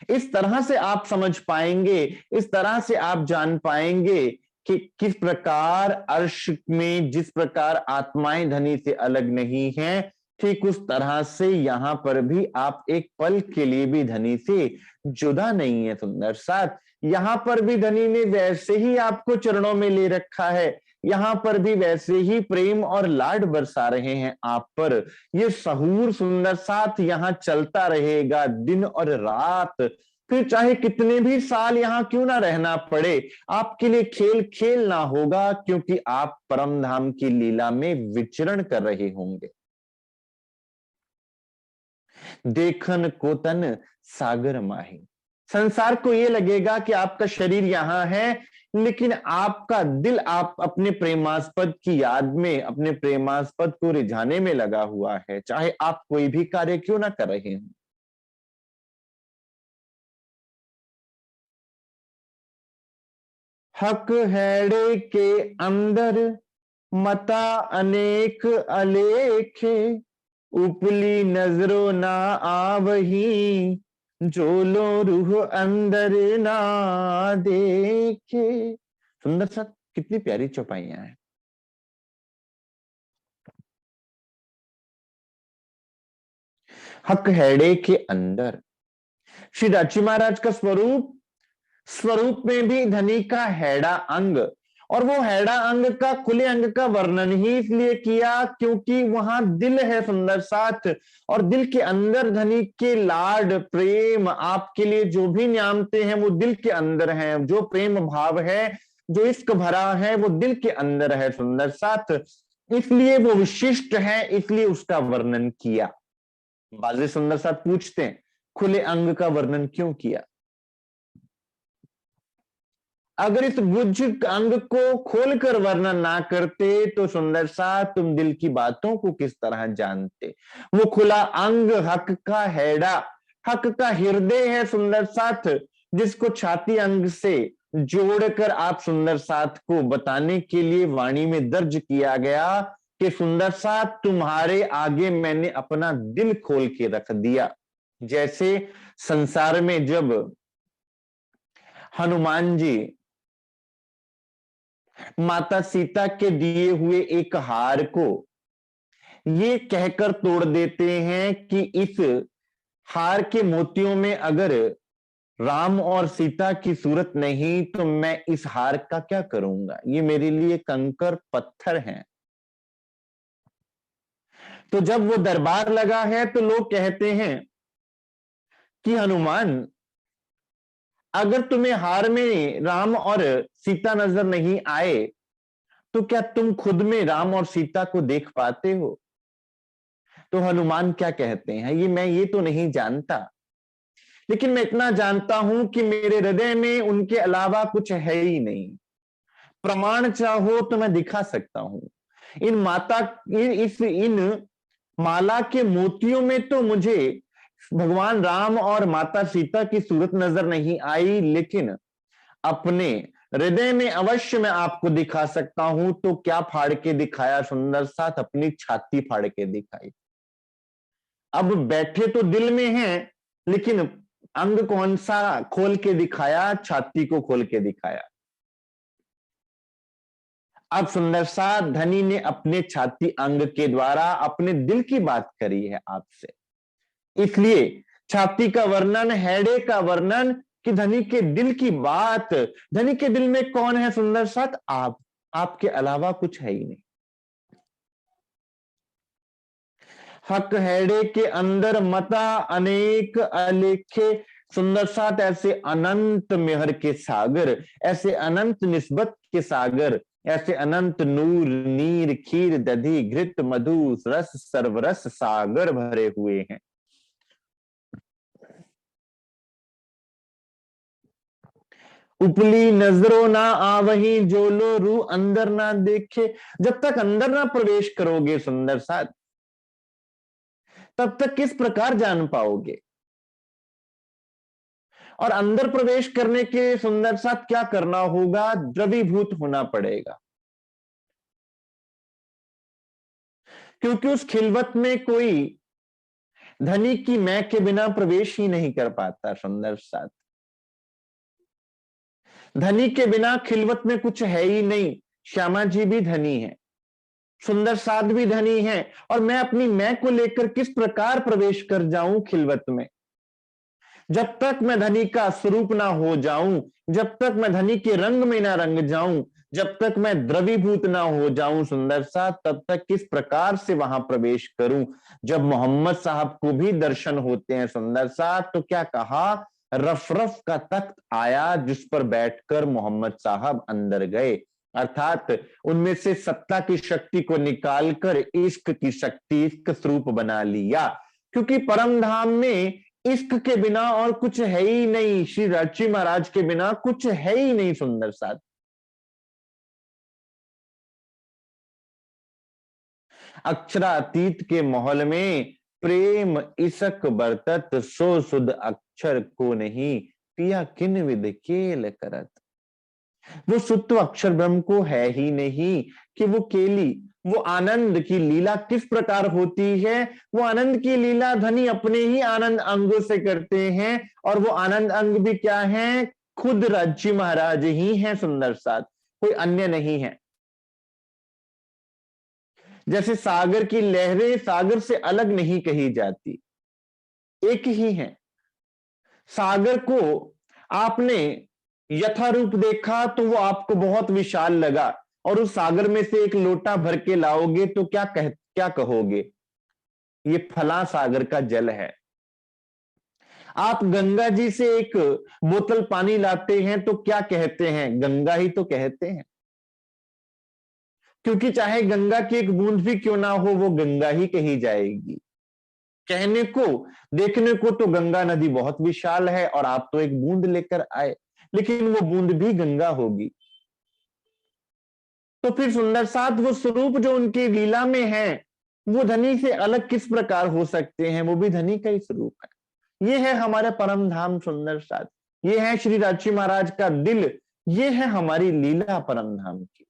Speaker 1: इस तरह से आप समझ पाएंगे, इस तरह से आप जान पाएंगे कि किस प्रकार अर्श में जिस प्रकार आत्माएं धनी से अलग नहीं हैं, ठीक उस तरह से यहां पर भी आप एक पल के लिए भी धनी से जुदा नहीं है सुंदर साथ। यहां पर भी धनी ने वैसे ही आपको चरणों में ले रखा है, यहां पर भी वैसे ही प्रेम और लाड बरसा रहे हैं आप पर। ये सहूर सुंदर साथ यहां चलता रहेगा दिन और रात। फिर चाहे कितने भी साल यहां क्यों ना रहना पड़े, आपके लिए खेल खेलना होगा, क्योंकि आप परम धाम की लीला में विचरण कर रहे होंगे। देखन को तन सागर माही। संसार को यह लगेगा कि आपका शरीर यहां है, लेकिन आपका दिल आप अपने प्रेमास्पद की याद में, अपने प्रेमास्पद को रिझाने में लगा हुआ है, चाहे आप कोई भी कार्य क्यों ना कर रहे हैं। हक हैड़े के अंदर मता अनेक अलेखे, उपली नजरों ना आवही, जो लो रूह अंदर ना देखे। सुंदर सा, कितनी प्यारी चौपाइयां हैं। हक हैड़े के अंदर, श्री राची महाराज का स्वरूप, स्वरूप में भी धनी का हैड़ा अंग, और वो हैड़ा अंग का, खुले अंग का वर्णन ही इसलिए किया क्योंकि वहां दिल है सुंदर साथ, और दिल के अंदर धनी के लाड प्रेम, आपके लिए जो भी न्यामते हैं वो दिल के अंदर हैं, जो प्रेम भाव है, जो इश्क भरा है, वो दिल के अंदर है सुंदर साथ, इसलिए वो विशिष्ट है, इसलिए उसका वर्णन किया। बाजे सुंदर साथ पूछते हैं, खुले अंग का वर्णन क्यों किया? अगर इस बुझ अंग को खोलकर वर्णन ना करते तो सुंदर सा तुम दिल की बातों को किस तरह जानते। वो खुला अंग हक का हैड़ा, हक का हृदय है सुंदर साथ, जिसको छाती अंग से जोड़कर आप सुंदर साथ को बताने के लिए वाणी में दर्ज किया गया कि सुंदर साथ तुम्हारे आगे मैंने अपना दिल खोल के रख दिया। जैसे संसार में जब हनुमान जी माता सीता के दिए हुए एक हार को ये कहकर तोड़ देते हैं कि इस हार के मोतियों में अगर राम और सीता की सूरत नहीं तो मैं इस हार का क्या करूंगा, ये मेरे लिए कंकर पत्थर हैं। तो जब वो दरबार लगा है तो लोग कहते हैं कि हनुमान, अगर तुम्हें हार में राम और सीता नजर नहीं आए तो क्या तुम खुद में राम और सीता को देख पाते हो? तो हनुमान क्या कहते हैं, ये मैं ये तो नहीं जानता, लेकिन मैं इतना जानता हूं कि मेरे हृदय में उनके अलावा कुछ है ही नहीं। प्रमाण चाहो तो मैं दिखा सकता हूं। इन माता इन माला के मोतियों में तो मुझे भगवान राम और माता सीता की सूरत नजर नहीं आई, लेकिन अपने हृदय में अवश्य मैं आपको दिखा सकता हूं। तो क्या फाड़ के दिखाया सुंदर साथ? अपनी छाती फाड़ के दिखाई। अब बैठे तो दिल में हैं, लेकिन अंग कौन सा खोल के दिखाया? छाती को खोल के दिखाया। अब सुंदर सा धनी ने अपने छाती अंग के द्वारा अपने दिल की बात करी है आपसे, इसलिए छाती का वर्णन, हैड़े का वर्णन, कि धनी के दिल की बात। धनी के दिल में कौन है सुंदर साथ? आप, आपके अलावा कुछ है ही नहीं। हक हैड़े के अंदर मता अनेक अलेखे, सुंदर साथ ऐसे अनंत मेहर के सागर, ऐसे अनंत निस्बत के सागर, ऐसे अनंत नूर नीर खीर दधी घृत मधु रस सर्वरस सागर भरे हुए हैं। उपली नजरों ना आवही, जो लो रू अंदर ना देखे। जब तक अंदर ना प्रवेश करोगे सुंदर साथ, तब तक किस प्रकार जान पाओगे? और अंदर प्रवेश करने के सुंदर साथ क्या करना होगा? द्रवीभूत होना पड़ेगा, क्योंकि उस खिलवत में कोई धनी की मैं के बिना प्रवेश ही नहीं कर पाता सुंदर साथ। धनी के बिना खिलवत में कुछ है ही नहीं। श्यामा जी भी धनी है, सुंदर साथ भी धनी है, और मैं अपनी मैं को लेकर किस प्रकार प्रवेश कर जाऊं खिलवत में? जब तक मैं धनी का स्वरूप ना हो जाऊं, जब तक मैं धनी के रंग में ना रंग जाऊं, जब तक मैं द्रवीभूत ना हो जाऊं सुंदर सा, तब तक किस प्रकार से वहां प्रवेश करूं? जब मोहम्मद साहब को भी दर्शन होते हैं सुंदर सा, तो क्या कहा? रफ रफ का तख्त आया जिस पर बैठकर मोहम्मद साहब अंदर गए, अर्थात उनमें से सत्ता की शक्ति को निकालकर इश्क की शक्ति, इश्क स्वरूप बना लिया। क्योंकि परम धाम में इश्क के बिना और कुछ है ही नहीं, श्री राची महाराज के बिना कुछ है ही नहीं सुंदर साथ। अक्षरातीत के माहौल में प्रेम इसक बरतत, सो सुध अक्षर को नहीं, पिया किन विद केल करत। वो सुत्व अक्षर ब्रह्म को है ही नहीं कि वो केली, वो आनंद की लीला किस प्रकार होती है। वो आनंद की लीला धनी अपने ही आनंद अंगों से करते हैं, और वो आनंद अंग भी क्या है, खुद राज्य महाराज ही हैं सुंदर साथ, कोई अन्य नहीं है। जैसे सागर की लहरें सागर से अलग नहीं कही जाती, एक ही है। सागर को आपने यथारूप देखा तो वो आपको बहुत विशाल लगा, और उस सागर में से एक लोटा भर के लाओगे तो क्या कहोगे, ये फला सागर का जल है। आप गंगा जी से एक बोतल पानी लाते हैं तो क्या कहते हैं, गंगा ही तो कहते हैं, क्योंकि चाहे गंगा की एक बूंद भी क्यों ना हो, वो गंगा ही कही जाएगी। कहने को, देखने को तो गंगा नदी बहुत विशाल है और आप तो एक बूंद लेकर आए, लेकिन वो बूंद भी गंगा होगी। तो फिर सुंदर साथ वो स्वरूप जो उनकी लीला में है, वो धनी से अलग किस प्रकार हो सकते हैं, वो भी धनी का ही स्वरूप है। ये है हमारे परम धाम सुंदर साथ, ये है श्री राची महाराज का दिल, ये है हमारी लीला परम धाम की।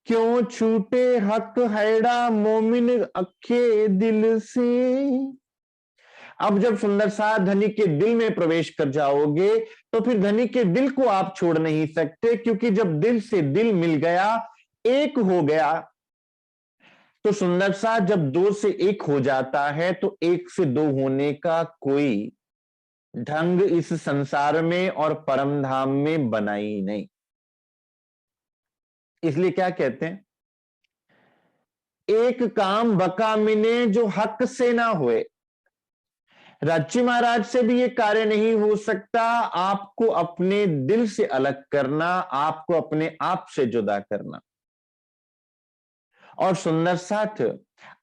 Speaker 1: क्यों छूटे हक हैड़ा मोमिन अखे दिल से। अब जब सुंदर साथ धनी के दिल में प्रवेश कर जाओगे तो फिर धनी के दिल को आप छोड़ नहीं सकते, क्योंकि जब दिल से दिल मिल गया, एक हो गया, तो सुंदर साथ जब दो से एक हो जाता है तो एक से दो होने का कोई ढंग इस संसार में और परम धाम में बना ही नहीं। इसलिए क्या कहते हैं, एक काम बका मिने जो हक से ना हुए। राज्य महाराज से भी ये कार्य नहीं हो सकता, आपको अपने दिल से अलग करना, आपको अपने आप से जुदा करना। और सुंदर साथ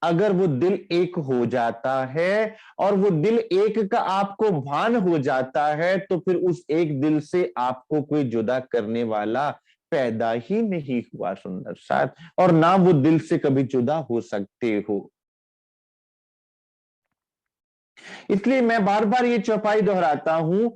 Speaker 1: अगर वो दिल एक हो जाता है और वो दिल एक का आपको भान हो जाता है, तो फिर उस एक दिल से आपको कोई जुदा करने वाला पैदा ही नहीं हुआ सुंदर साथ, और ना वो दिल से कभी जुदा हो सकते हो। इसलिए मैं बार बार ये चौपाई दोहराता हूं,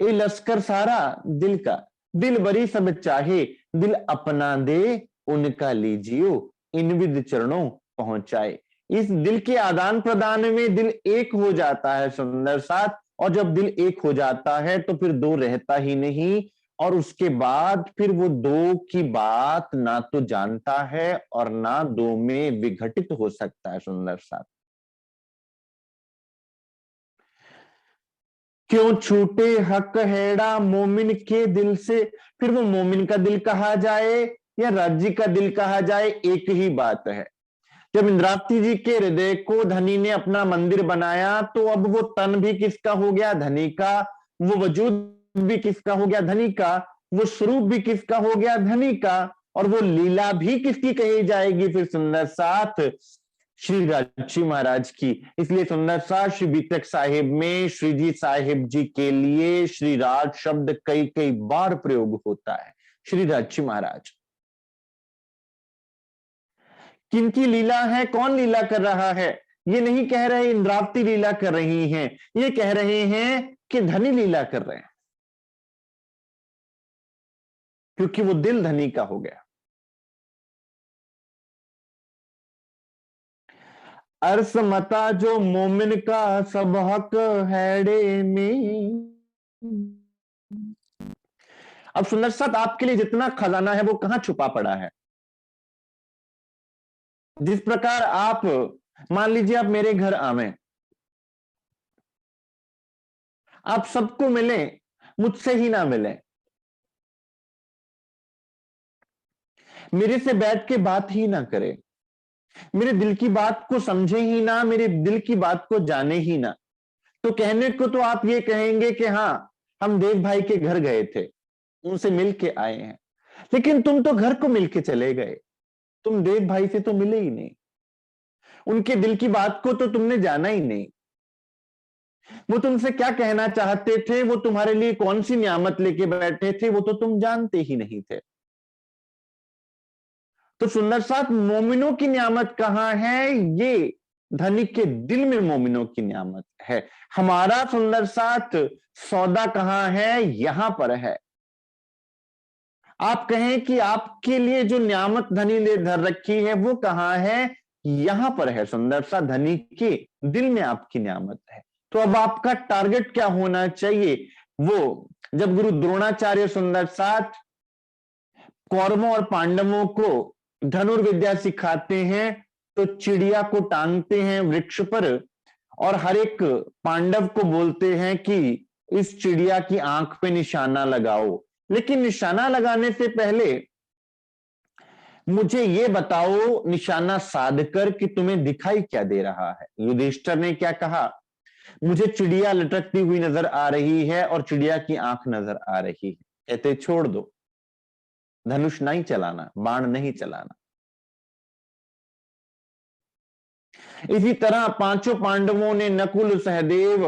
Speaker 1: ये लश्कर सारा दिल का, दिल बरी सब चाहे, दिल अपना दे उनका लीजियो, इन विद चरणों पहुंचाए। इस दिल के आदान प्रदान में दिल एक हो जाता है सुंदर साथ, और जब दिल एक हो जाता है तो फिर दो रहता ही नहीं, और उसके बाद फिर वो दो की बात ना तो जानता है और ना दो में विघटित हो सकता है सुंदर साथ। क्यों छूटे हक हैड़ा मोमिन के दिल से। फिर वो मोमिन का दिल कहा जाए या राज्य का दिल कहा जाए, एक ही बात है। जब इंद्रावती जी के हृदय को धनी ने अपना मंदिर बनाया, तो अब वो तन भी किसका हो गया, धनी का, वो वजूद भी किसका हो गया, धनी का, वो स्वरूप भी किसका हो गया, धनी का, और वो लीला भी किसकी कही जाएगी फिर सुंदर साथ, श्री राची महाराज की। इसलिए सुंदर साथ श्री बीतक साहिब में श्री जी साहिब जी के लिए श्री राज शब्द कई कई बार प्रयोग होता है। श्री राची महाराज किनकी लीला है, कौन लीला कर रहा है, ये नहीं कह रहे इंद्रावती लीला कर रही हैं, ये कह रहे हैं कि धनी लीला कर रहे हैं, क्योंकि वो दिल धनी का हो गया। अर्स मता जो मोमिन का सब हक हैड़े में। अब सुंदर साथ आपके लिए जितना खजाना है वो कहां छुपा पड़ा है। जिस प्रकार आप मान लीजिए आप मेरे घर आवे, आप सबको मिले, मुझसे ही ना मिले, मेरे से बैठ के बात ही ना करें, मेरे दिल की बात को समझे ही ना, मेरे दिल की बात को जाने ही ना, तो कहने को तो आप ये कहेंगे कि हाँ हम देव भाई के घर गए थे, उनसे मिल के आए हैं, लेकिन तुम तो घर को मिलके चले गए, तुम देव भाई से तो मिले ही नहीं, उनके दिल की बात को तो तुमने जाना ही नहीं, वो तुमसे क्या कहना चाहते थे, वो तुम्हारे लिए कौन सी नियामत लेके बैठे थे, वो तो तुम जानते ही नहीं थे। तो सुंदर साथ मोमिनों की नियामत कहां है? ये धनिक के दिल में मोमिनों की नियामत है। हमारा सुंदर साथ सौदा कहां है? यहां पर है। आप कहें कि आपके लिए जो नियामत धनी ने धर रखी है वो कहां है? यहां पर है सुंदर सा, धनी के दिल में आपकी नियामत है। तो अब आपका टारगेट क्या होना चाहिए? वो जब गुरु द्रोणाचार्य सुंदर साथ कौरवों और पांडवों को धनुर्विद्या सिखाते हैं तो चिड़िया को टांगते हैं वृक्ष पर और हर एक पांडव को बोलते हैं कि इस चिड़िया की आंख पे निशाना लगाओ। लेकिन निशाना लगाने से पहले मुझे ये बताओ निशाना साध कर कि तुम्हें दिखाई क्या दे रहा है। युधिष्ठिर ने क्या कहा? मुझे चिड़िया लटकती हुई नजर आ रही है और चिड़िया की आंख नजर आ रही है। कहते छोड़ दो, धनुष नहीं चलाना, बाण नहीं चलाना। इसी तरह पांचों पांडवों ने, नकुल, सहदेव,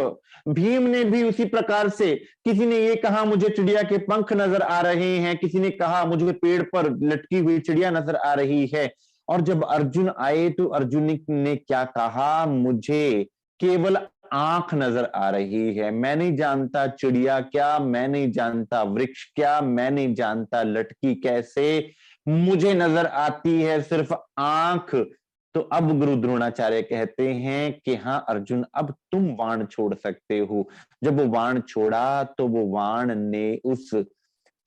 Speaker 1: भीम ने भी उसी प्रकार से, किसी ने ये कहा मुझे चिड़िया के पंख नजर आ रहे हैं, किसी ने कहा मुझे पेड़ पर लटकी हुई चिड़िया नजर आ रही है। और जब अर्जुन आए तो अर्जुन ने क्या कहा? मुझे केवल आंख नजर आ रही है, मैं नहीं जानता चिड़िया क्या, मैं नहीं जानता वृक्ष क्या, मैं नहीं जानता लटकी कैसे, मुझे नजर आती है सिर्फ आंख। तो अब गुरु द्रोणाचार्य कहते हैं कि हाँ अर्जुन, अब तुम बाण छोड़ सकते हो। जब वो बाण छोड़ा तो वो बाण ने उस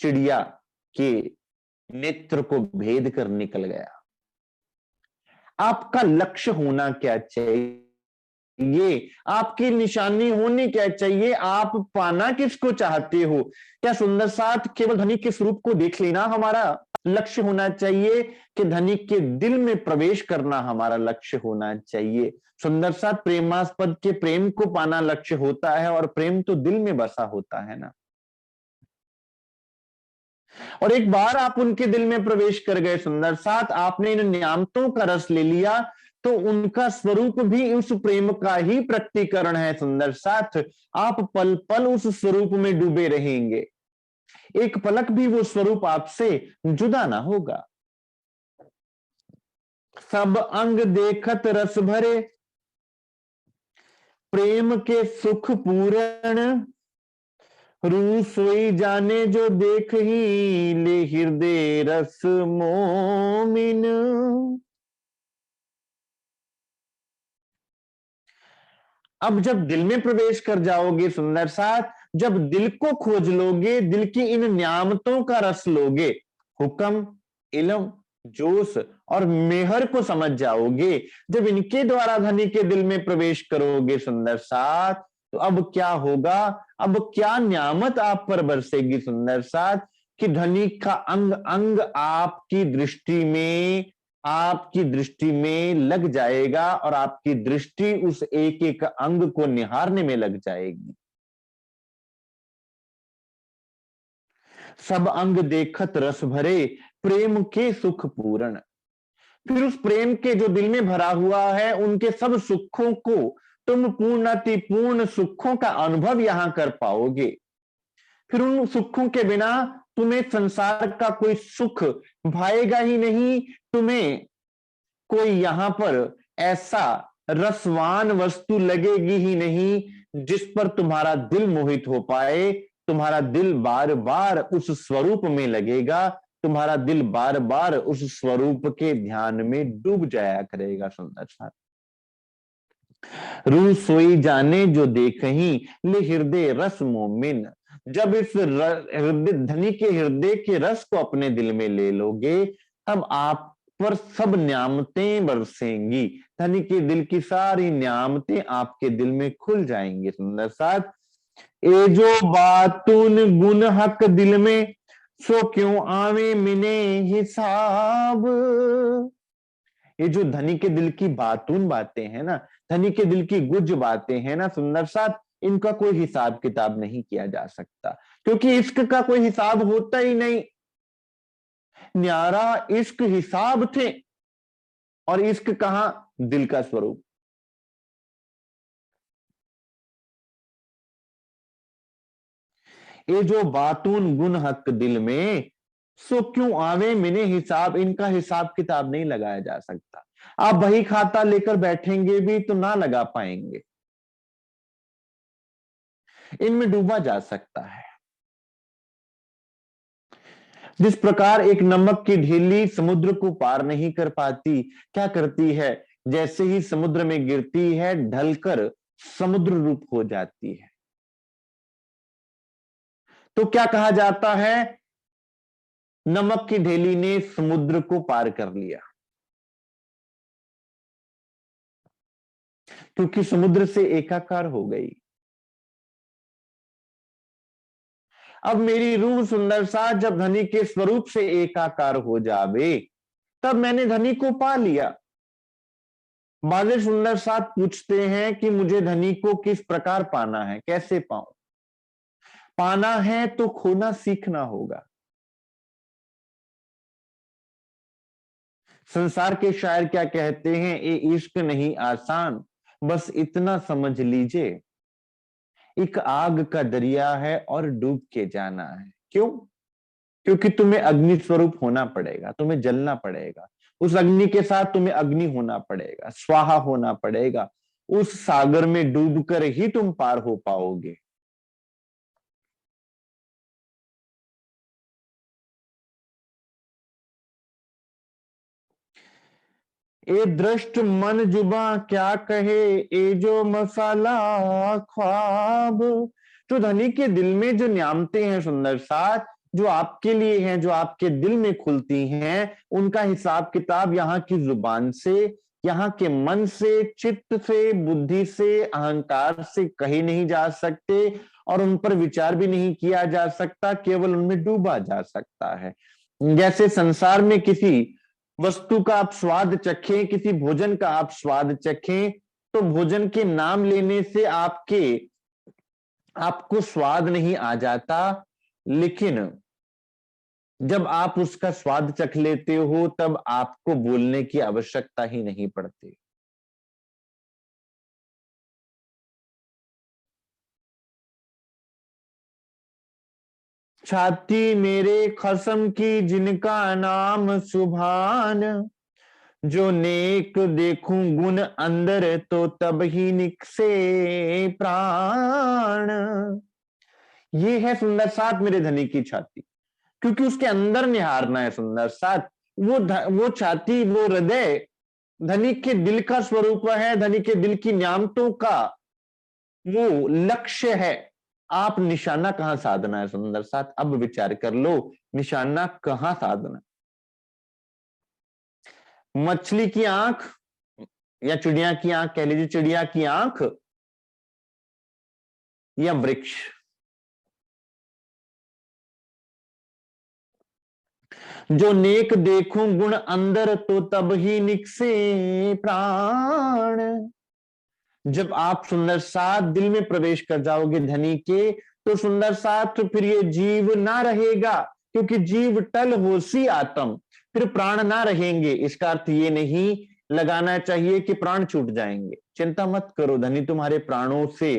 Speaker 1: चिड़िया के नेत्र को भेद कर निकल गया। आपका लक्ष्य होना क्या चाहिए? आपकी निशानी होनी क्या चाहिए? आप पाना किसको चाहते हो? क्या सुंदर साथ केवल धनिक के स्वरूप को देख लेना हमारा लक्ष्य होना चाहिए कि धनिक के दिल में प्रवेश करना हमारा लक्ष्य होना चाहिए? सुंदर साथ प्रेमास्पद के प्रेम को पाना लक्ष्य होता है और प्रेम तो दिल में बसा होता है ना। और एक बार आप उनके दिल में प्रवेश कर गए सुंदर साथ, आपने इन नियामतों का रस ले लिया तो उनका स्वरूप भी उस प्रेम का ही प्रकटीकरण है सुंदर साथ। आप पल पल उस स्वरूप में डूबे रहेंगे, एक पलक भी वो स्वरूप आपसे जुदा ना होगा। सब अंग देखत रस भरे, प्रेम के सुख पूरण, रू सोई जाने जो देख ही ले हृदय रस मोमिन। अब जब दिल में प्रवेश कर जाओगे सुंदर साथ, जब दिल को खोज लोगे, दिल की इन नियामतों का रस लोगे, हुक्म, इल्म, जोश और मेहर को समझ जाओगे, जब इनके द्वारा धनी के दिल में प्रवेश करोगे सुंदर साथ, तो अब क्या होगा? अब क्या नियामत आप पर बरसेगी सुंदर साथ कि धनी का अंग अंग आपकी दृष्टि में लग जाएगा और आपकी दृष्टि उस एक एक अंग को निहारने में लग जाएगी। सब अंग देखत रस भरे, प्रेम के सुख पूर्ण। फिर उस प्रेम के जो दिल में भरा हुआ है उनके सब सुखों को तुम पूर्णातिपूर्ण सुखों का अनुभव यहां कर पाओगे। फिर उन सुखों के बिना तुम्हें संसार का कोई सुख भाएगा ही नहीं। तुम्हें कोई यहां पर ऐसा रसवान वस्तु लगेगी ही नहीं जिस पर तुम्हारा दिल मोहित हो पाए। तुम्हारा दिल बार बार उस स्वरूप में लगेगा, तुम्हारा दिल बार बार उस स्वरूप के ध्यान में डूब जाया करेगा सुंदर सा। रू सोई जाने जो देखही, ले हृदय रस मोमिन। जब इस हृदय धनी के हृदय के रस को अपने दिल में ले लोगे, तब आप पर सब नियामतें बरसेंगी। धनी के दिल की सारी नियामतें आपके दिल में खुल जाएंगी सुंदर साथ। ए जो बातून गुण हक दिल में, सो क्यों आवे मिने हिसाब। ये जो धनी के दिल की बातून बातें हैं ना, धनी के दिल की गुज बातें हैं ना सुंदर साथ, इनका कोई हिसाब किताब नहीं किया जा सकता, क्योंकि इश्क का कोई हिसाब होता ही नहीं। न्यारा इश्क हिसाब थे, और इश्क कहां? दिल का स्वरूप। ये जो बातून गुण हक दिल में, सो क्यों आवे मिने हिसाब, इनका हिसाब किताब नहीं लगाया जा सकता। आप बही खाता लेकर बैठेंगे भी तो ना लगा पाएंगे, इनमें डूबा जा सकता है। जिस प्रकार एक नमक की ढीली समुद्र को पार नहीं कर पाती, क्या करती है, जैसे ही समुद्र में गिरती है ढलकर समुद्र रूप हो जाती है। तो क्या कहा जाता है, नमक की ढेली ने समुद्र को पार कर लिया, क्योंकि समुद्र से एकाकार हो गई। अब मेरी रूह सुंदर सा जब धनी के स्वरूप से एकाकार हो जावे, तब मैंने धनी को पा लिया। बाजे सुंदर साथ पूछते हैं कि मुझे धनी को किस प्रकार पाना है, कैसे पाऊं। पाना है तो खोना सीखना होगा। संसार के शायर क्या कहते हैं, ये इश्क नहीं आसान, बस इतना समझ लीजिए, एक आग का दरिया है और डूब के जाना है। क्यों? क्योंकि तुम्हें अग्नि स्वरूप होना पड़ेगा, तुम्हें जलना पड़ेगा, उस अग्नि के साथ तुम्हें अग्नि होना पड़ेगा, स्वाहा होना पड़ेगा। उस सागर में डूबकर ही तुम पार हो पाओगे। ए दृष्ट मन जुबा क्या कहे, ए जो मसाला ख्वाब। जो धनी के दिल में जो न्यामते हैं सुंदर साथ, जो आपके लिए हैं, जो आपके दिल में खुलती हैं, उनका हिसाब किताब यहाँ की जुबान से, यहाँ के मन से, चित्त से, बुद्धि से, अहंकार से कही नहीं जा सकते, और उन पर विचार भी नहीं किया जा सकता, केवल उनमें डूबा जा सकता है। जैसे संसार में किसी वस्तु का आप स्वाद चखें, किसी भोजन का आप स्वाद चखें, तो भोजन के नाम लेने से आपको स्वाद नहीं आ जाता, लेकिन जब आप उसका स्वाद चख लेते हो तब आपको बोलने की आवश्यकता ही नहीं पड़ती। छाती मेरे खसम की जिनका नाम सुभान, जो नेक देखूं गुण अंदर तो तब ही निकसे प्राण। ये है सुंदर साथ मेरे धनी की छाती, क्योंकि उसके अंदर निहारना है सुंदर साथ। वो छाती, वो हृदय धनी के दिल का स्वरूप है, धनी के दिल की न्यामतों का वो लक्ष्य है। आप निशाना कहां साधना है सुंदर साथ, अब विचार कर लो, निशाना कहां साधना। मछली की आंख या चिड़िया की आंख, कह लीजिए चिड़िया की आंख या वृक्ष। जो नेक देखूं गुण अंदर तो तब ही निकसे प्राण। जब आप सुंदर साथ दिल में प्रवेश कर जाओगे धनी के, तो सुंदर साथ फिर ये जीव ना रहेगा, क्योंकि जीव टल होसी आत्म, फिर प्राण ना रहेंगे। इसका अर्थ ये नहीं लगाना चाहिए कि प्राण छूट जाएंगे। चिंता मत करो, धनी तुम्हारे प्राणों से,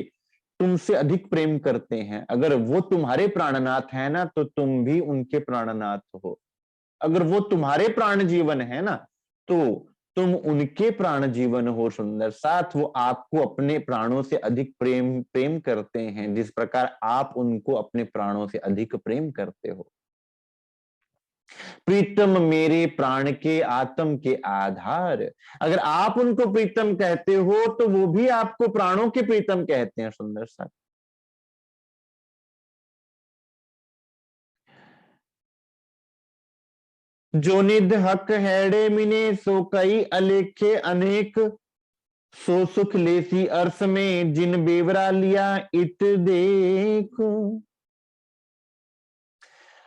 Speaker 1: तुमसे अधिक प्रेम करते हैं। अगर वो तुम्हारे प्राणनाथ है ना, तो तुम भी उनके प्राणनाथ हो। अगर वो तुम्हारे प्राण जीवन है ना, तो तुम उनके प्राण जीवन हो सुंदर साथ। वो आपको अपने प्राणों से अधिक प्रेम प्रेम करते हैं, जिस प्रकार आप उनको अपने प्राणों से अधिक प्रेम करते हो। प्रीतम मेरे प्राण के आत्म के आधार। अगर आप उनको प्रीतम कहते हो तो वो भी आपको प्राणों के प्रीतम कहते हैं सुंदर साथ। जो निध हक हैड़े मिने, सो कई अलेखे अनेक, सो सुख लेसी अर्थ में जिन बेवरा लिया इत देखो।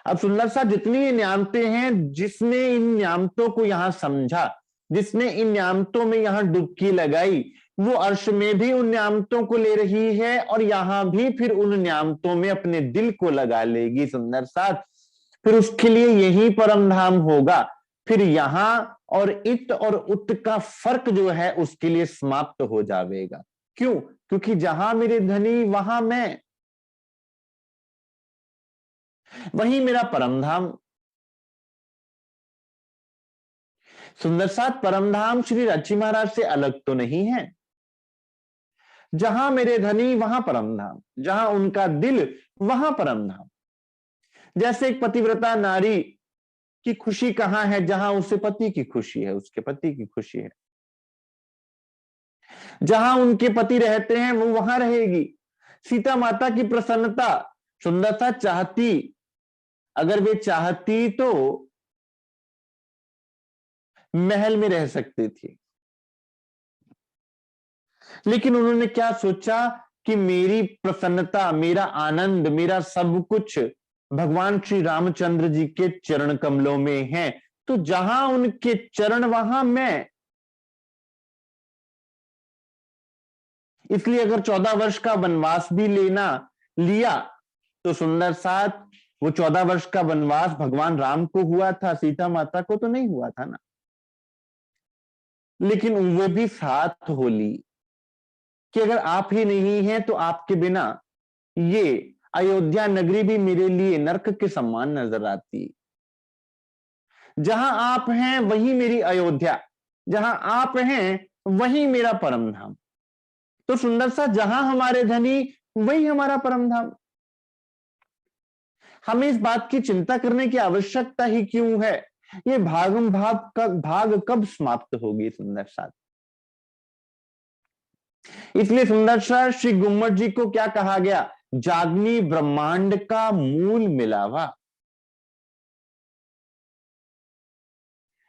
Speaker 1: अब सुंदर सा जितनी ये न्यामतें हैं, जिसने इन न्यामतों को यहां समझा, जिसने इन न्यामतों में यहां डुबकी लगाई, वो अर्श में भी उन न्यामतों को ले रही है, और यहां भी फिर उन न्यामतों में अपने दिल को लगा लेगी सुंदर साथ। फिर उसके लिए यही परम धाम होगा। फिर यहां और इत और उत का फर्क जो है उसके लिए समाप्त हो जाएगा। क्यों? क्योंकि जहां मेरे धनी वहां मैं, वही मेरा परम धाम। सुंदर साथ परमधाम श्री रांची महाराज से अलग तो नहीं है। जहां मेरे धनी वहां परमधाम, जहां उनका दिल वहां परमधाम। जैसे एक पतिव्रता नारी की खुशी कहां है, जहां उससे पति की खुशी है, उसके पति की खुशी है। जहां उनके पति रहते हैं वो वहां रहेगी। सीता माता की प्रसन्नता सुंदरता चाहती, अगर वे चाहती तो महल में रह सकती थी, लेकिन उन्होंने क्या सोचा कि मेरी प्रसन्नता, मेरा आनंद, मेरा सब कुछ भगवान श्री रामचंद्र जी के चरण कमलों में है, तो जहां उनके चरण वहां मैं। इसलिए अगर 14 वर्ष का वनवास भी लिया तो सुंदर साथ वो 14 वर्ष का वनवास भगवान राम को हुआ था, सीता माता को तो नहीं हुआ था ना। लेकिन वो भी साथ होली कि अगर आप ही नहीं हैं तो आपके बिना ये अयोध्या नगरी भी मेरे लिए नरक के समान नजर आती। जहां आप हैं वही मेरी अयोध्या, जहां आप हैं वही मेरा परम धाम। तो सुंदर सा जहां हमारे धनी वही हमारा परम धाम। हमें इस बात की चिंता करने की आवश्यकता ही क्यों है? ये भाग कब समाप्त होगी सुंदर साथ? इसलिए सुंदर सा श्री गुम्मट जी को क्या कहा गया? जाग्नी ब्रह्मांड का मूल मिलावा।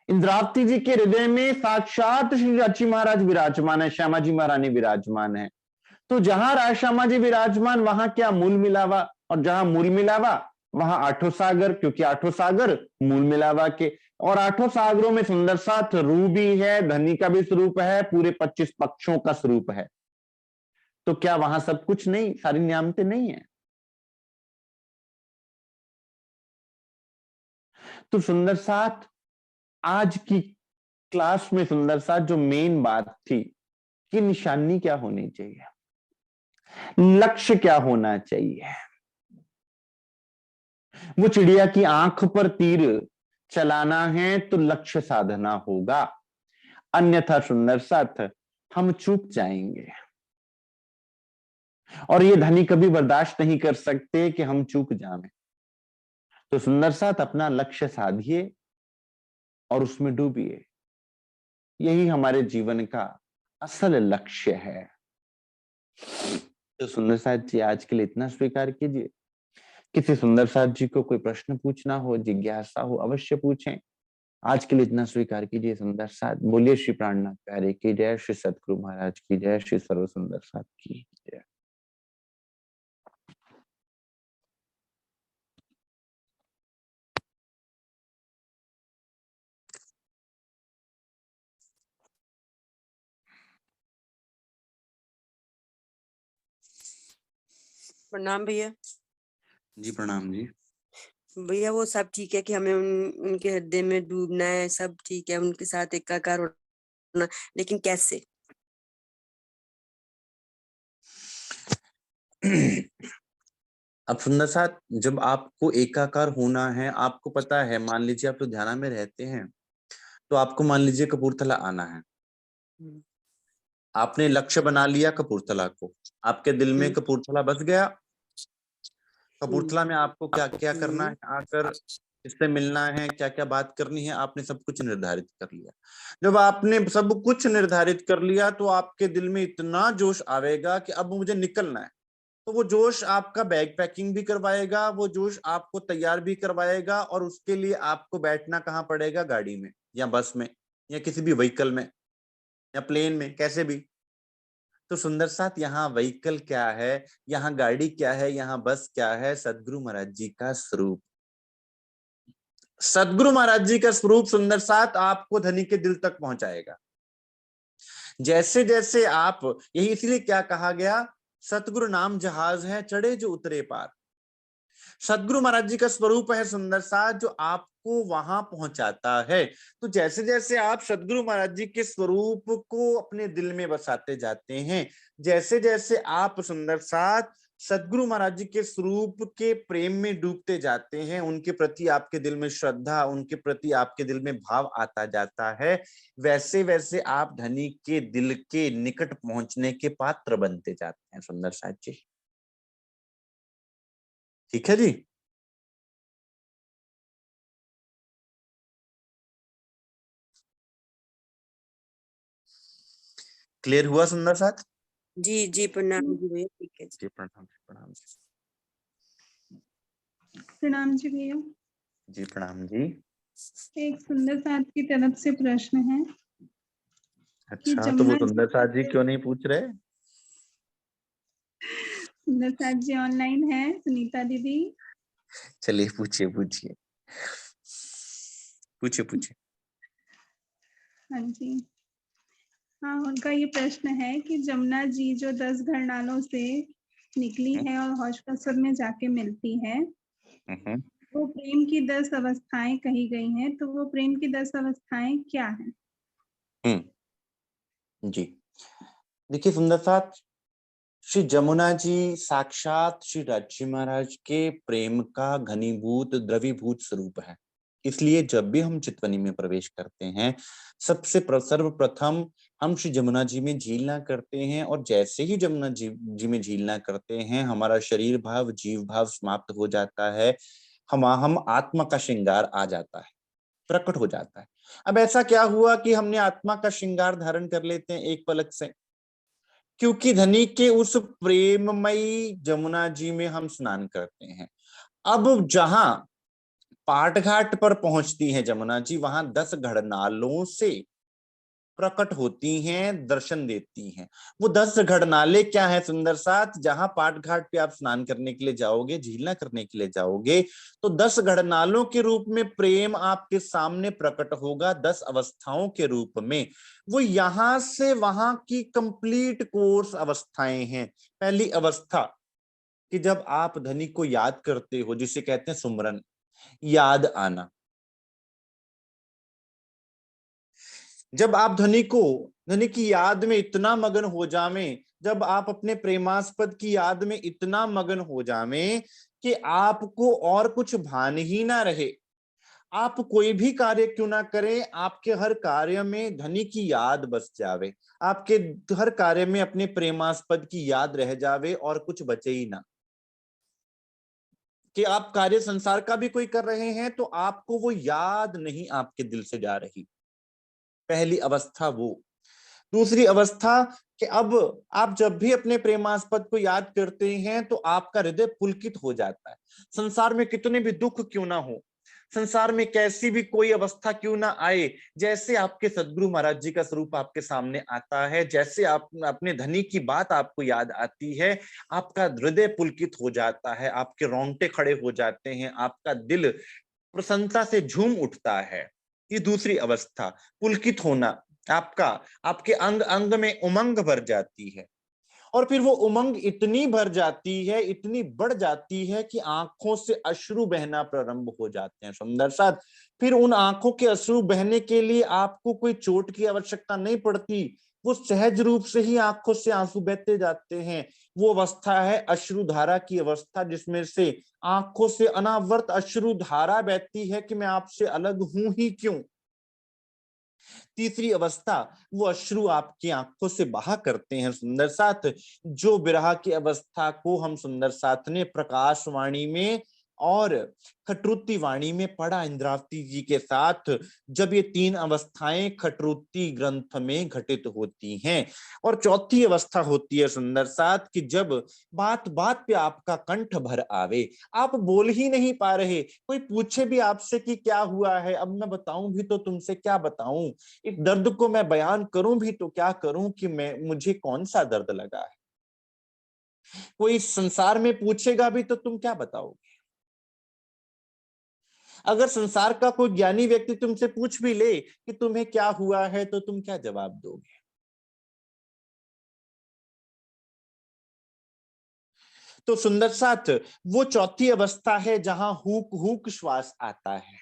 Speaker 1: इंद्रावती जी के हृदय में साक्षात श्री रांची महाराज विराजमान है, श्यामा जी महारानी विराजमान है। तो जहां राज श्यामा जी विराजमान वहां क्या मूल मिलावा, और जहां मूल मिलावा वहां आठों सागर, क्योंकि आठों सागर मूल मिलावा के। और आठों सागरों में सुंदर साथ रू भी है, धनी का भी स्वरूप है, पूरे 25 पक्षों का स्वरूप है। तो क्या वहां सब कुछ नहीं, सारी नियामतें नहीं है? तो सुंदर साथ आज की क्लास में सुंदर साथ जो मेन बात थी कि निशानी क्या होनी चाहिए, लक्ष्य क्या होना चाहिए। वो चिड़िया की आंख पर तीर चलाना है तो लक्ष्य साधना होगा, अन्यथा सुंदर साथ हम चूक जाएंगे। और ये धनी कभी बर्दाश्त नहीं कर सकते कि हम चूक जाएं। तो सुंदर साथ अपना लक्ष्य साधिए और उसमें डूबिए। यही हमारे जीवन का असल लक्ष्य है। तो सुंदर साथ जी आज के लिए इतना स्वीकार कीजिए। किसी सुंदर साथ जी को कोई प्रश्न पूछना हो, जिज्ञासा हो, अवश्य पूछें। आज के लिए इतना स्वीकार कीजिए सुंदर साथ। बोलिए श्री प्राणनाथ प्यारे की जय, श्री सतगुरु महाराज की जय, श्री सर्व सुंदर साथ की जय।
Speaker 2: प्रणाम भैया।
Speaker 1: जी प्रणाम जी।
Speaker 2: भैया वो सब ठीक है कि हमें उनके हृदय में डूबना है, सब ठीक है, उनके साथ एकाकार होना, लेकिन कैसे?
Speaker 1: अब सुंदर साथ जब आपको एकाकार होना है, आपको पता है, मान लीजिए आप तो ध्यान में रहते हैं, तो आपको मान लीजिए कपूरथला आना है। आपने लक्ष्य बना लिया कपूरथला को, आपके दिल में कपूरथला बस गया। कपूरथला में आपको क्या क्या करना है, आकर किससे मिलना है, क्या क्या बात करनी है, आपने सब कुछ निर्धारित कर लिया। जब आपने सब कुछ निर्धारित कर लिया तो आपके दिल में इतना जोश आवेगा कि अब मुझे निकलना है। तो वो जोश आपका बैग पैकिंग भी करवाएगा, वो जोश आपको तैयार भी करवाएगा, और उसके लिए आपको बैठना कहाँ पड़ेगा? गाड़ी में या बस में या किसी भी व्हीकल में या प्लेन में, कैसे भी। तो सुंदर साथ यहाँ व्हीकल क्या है, यहाँ गाड़ी क्या है, यहाँ बस क्या है? सदगुरु महाराज जी का स्वरूप। सदगुरु महाराज जी का स्वरूप सुंदर साथ आपको धनी के दिल तक पहुंचाएगा। जैसे जैसे आप, यही इसलिए क्या कहा गया, सतगुरु नाम जहाज है, चढ़े जो उतरे पार। सदगुरु महाराज जी का स्वरूप है सुंदर साथ जो आपको वहां पहुंचाता है। तो जैसे जैसे आप सदगुरु महाराज जी के स्वरूप को अपने दिल में बसाते जाते हैं, जैसे जैसे आप सुंदर साथ सदगुरु महाराज जी के स्वरूप के प्रेम में डूबते जाते हैं, उनके प्रति आपके दिल में श्रद्धा, उनके प्रति आपके दिल में भाव आता जाता है, वैसे वैसे आप धनी के दिल के निकट पहुंचने के पात्र बनते जाते हैं। सुंदर साथ जी, ठीक है जी। क्लियर हुआ सुंदर साथ?
Speaker 2: जी जी, प्रणाम जी भैया, ठीक है जी।
Speaker 1: जी प्रणाम, प्रणाम
Speaker 3: प्रणाम जी भैया।
Speaker 1: जी, प्रणाम जी।
Speaker 3: एक सुंदर साथ की तरफ से प्रश्न है।
Speaker 1: अच्छा, तो वो सुंदर साथ जी क्यों नहीं पूछ रहे?
Speaker 3: सुंदर साथ जी ऑनलाइन है, सुनीता दीदी।
Speaker 1: चलिए पूछिए पूछिए पूछिए पूछिए।
Speaker 3: हाँ जी, हाँ, उनका ये प्रश्न है कि जमुना जी जो 10 घरनालों से निकली है और हौशकसर में जाके मिलती है, वो प्रेम की 10 अवस्थाएं कही गई हैं, तो वो प्रेम की 10 अवस्थाएं क्या हैं?
Speaker 1: जी, देखिए सुंदर साथ, श्री जमुना जी साक्षात श्री राजी महाराज के प्रेम का घनीभूत द्रवीभूत स्वरूप है। इसलिए जब भी हम चितवनी में प्रवेश करते हैं, सबसे सर्वप्रथम हम श्री जमुना जी में झीलना करते हैं, और जैसे ही जमुना जी में झीलना करते हैं, हमारा शरीर भाव जीव भाव समाप्त हो जाता है, हम आत्मा का श्रृंगार आ जाता है, प्रकट हो जाता है। अब ऐसा क्या हुआ कि हमने आत्मा का श्रृंगार धारण कर लेते हैं एक पलक से? क्योंकि धनी के उस प्रेममयी जमुना जी में हम स्नान करते हैं। अब जहां पाट घाट पर पहुंचती हैं जमुना जी, वहां 10 घड़नालों से प्रकट होती हैं, दर्शन देती हैं। वो 10 घड़नाले क्या है सुंदर साथ? जहां पाट घाट पे आप स्नान करने के लिए जाओगे, झीलना करने के लिए जाओगे, तो 10 घड़नालों के रूप में प्रेम आपके सामने प्रकट होगा, 10 अवस्थाओं के रूप में। वो यहां से वहां की कंप्लीट कोर्स अवस्थाएं हैं। पहली अवस्था कि जब आप धनी को याद करते हो, जिसे कहते हैं सुमरन, याद आना। जब आप धनी की याद में इतना मगन हो जावें, जब आप अपने प्रेमास्पद की याद में इतना मगन हो जावें कि आपको और कुछ भान ही ना रहे, आप कोई भी कार्य क्यों ना करें, आपके हर कार्य में धनी की याद बस जावे, आपके हर कार्य में अपने प्रेमास्पद की याद रह जावे और कुछ बचे ही ना, कि आप कार्य संसार का भी कोई कर रहे हैं तो आपको वो याद नहीं आपके दिल से जा रही। पहली अवस्था वो। दूसरी अवस्था कि अब आप जब भी अपने प्रेमास्पद को याद करते हैं तो आपका हृदय पुलकित हो जाता है। संसार में कितने भी दुख क्यों ना हो, संसार में कैसी भी कोई अवस्था क्यों ना आए, जैसे आपके सदगुरु महाराज जी का स्वरूप आपके सामने आता है, जैसे आप अपने धनी की बात आपको याद आती है, आपका हृदय पुलकित हो जाता है, आपके रोंगटे खड़े हो जाते हैं, आपका दिल प्रसन्नता से झूम उठता है। ये दूसरी अवस्था, पुलकित होना, आपका आपके अंग अंग में उमंग भर जाती है। और फिर वो उमंग इतनी भर जाती है, इतनी बढ़ जाती है कि आंखों से अश्रु बहना प्रारंभ हो जाते हैं। सुंदर साथ, फिर उन आंखों के अश्रु बहने के लिए आपको कोई चोट की आवश्यकता नहीं पड़ती, वो सहज रूप से ही आंखों से आंसू बहते जाते हैं। वो अवस्था है अश्रुधारा की अवस्था, जिसमें से आंखों से अनावर्त अश्रुधारा बहती है कि मैं आपसे अलग हूं ही क्यों। तीसरी अवस्था, वो अश्रु आपकी आंखों से बहा करते हैं सुंदर साथ, जो विरह की अवस्था को हम सुंदर साथ ने प्रकाशवाणी में और खटरुति वाणी में पढ़ा इंद्रावती जी के साथ, जब ये 3 अवस्थाएं खटरुति ग्रंथ में घटित होती हैं। और चौथी अवस्था होती है सुंदर साथ कि जब बात बात पे आपका कंठ भर आवे, आप बोल ही नहीं पा रहे, कोई पूछे भी आपसे कि क्या हुआ है, अब मैं बताऊं भी तो तुमसे क्या बताऊं, इस दर्द को मैं बयान करूं भी तो क्या करूं कि मुझे कौन सा दर्द लगा है। कोई संसार में पूछेगा भी तो तुम क्या बताओगे? अगर संसार का कोई ज्ञानी व्यक्ति तुमसे पूछ भी ले कि तुम्हें क्या हुआ है तो तुम क्या जवाब दोगे? तो सुंदर साथ, वो चौथी अवस्था है जहां हुक हुक श्वास आता है,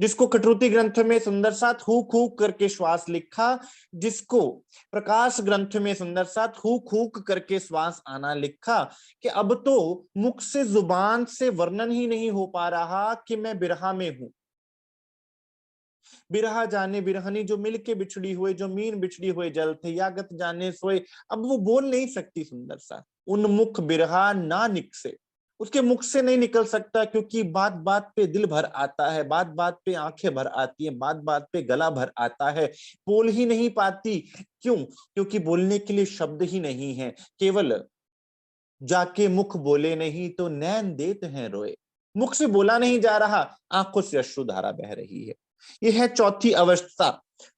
Speaker 1: जिसको कटरुति ग्रंथ में सुंदर साथ हुक हुक करके श्वास लिखा, जिसको प्रकाश ग्रंथ में सुंदर साथ हुक हुक करके श्वास आना लिखा, कि अब तो मुख से जुबान से वर्णन ही नहीं हो पा रहा कि मैं बिरहा में हूं। बिरहा जाने बिरहनी जो मिलके बिछड़ी हुए, जो मीन बिछड़ी हुए जल थे, यागत जाने सोए। अब वो बोल नहीं सकती सुंदर सा, उन्मुख बिरहा ना निकसे, उसके मुख से नहीं निकल सकता, क्योंकि बात बात पे दिल भर आता है, बात बात पे आंखें भर आती है, बात बात पे गला भर आता है, बोल ही नहीं पाती। क्यों? क्योंकि बोलने के लिए शब्द ही नहीं है। केवल जाके मुख बोले नहीं तो नैन देते हैं रोए, मुख से बोला नहीं जा रहा, आंखों से अश्रुधारा बह रही है। यह है चौथी अवस्था।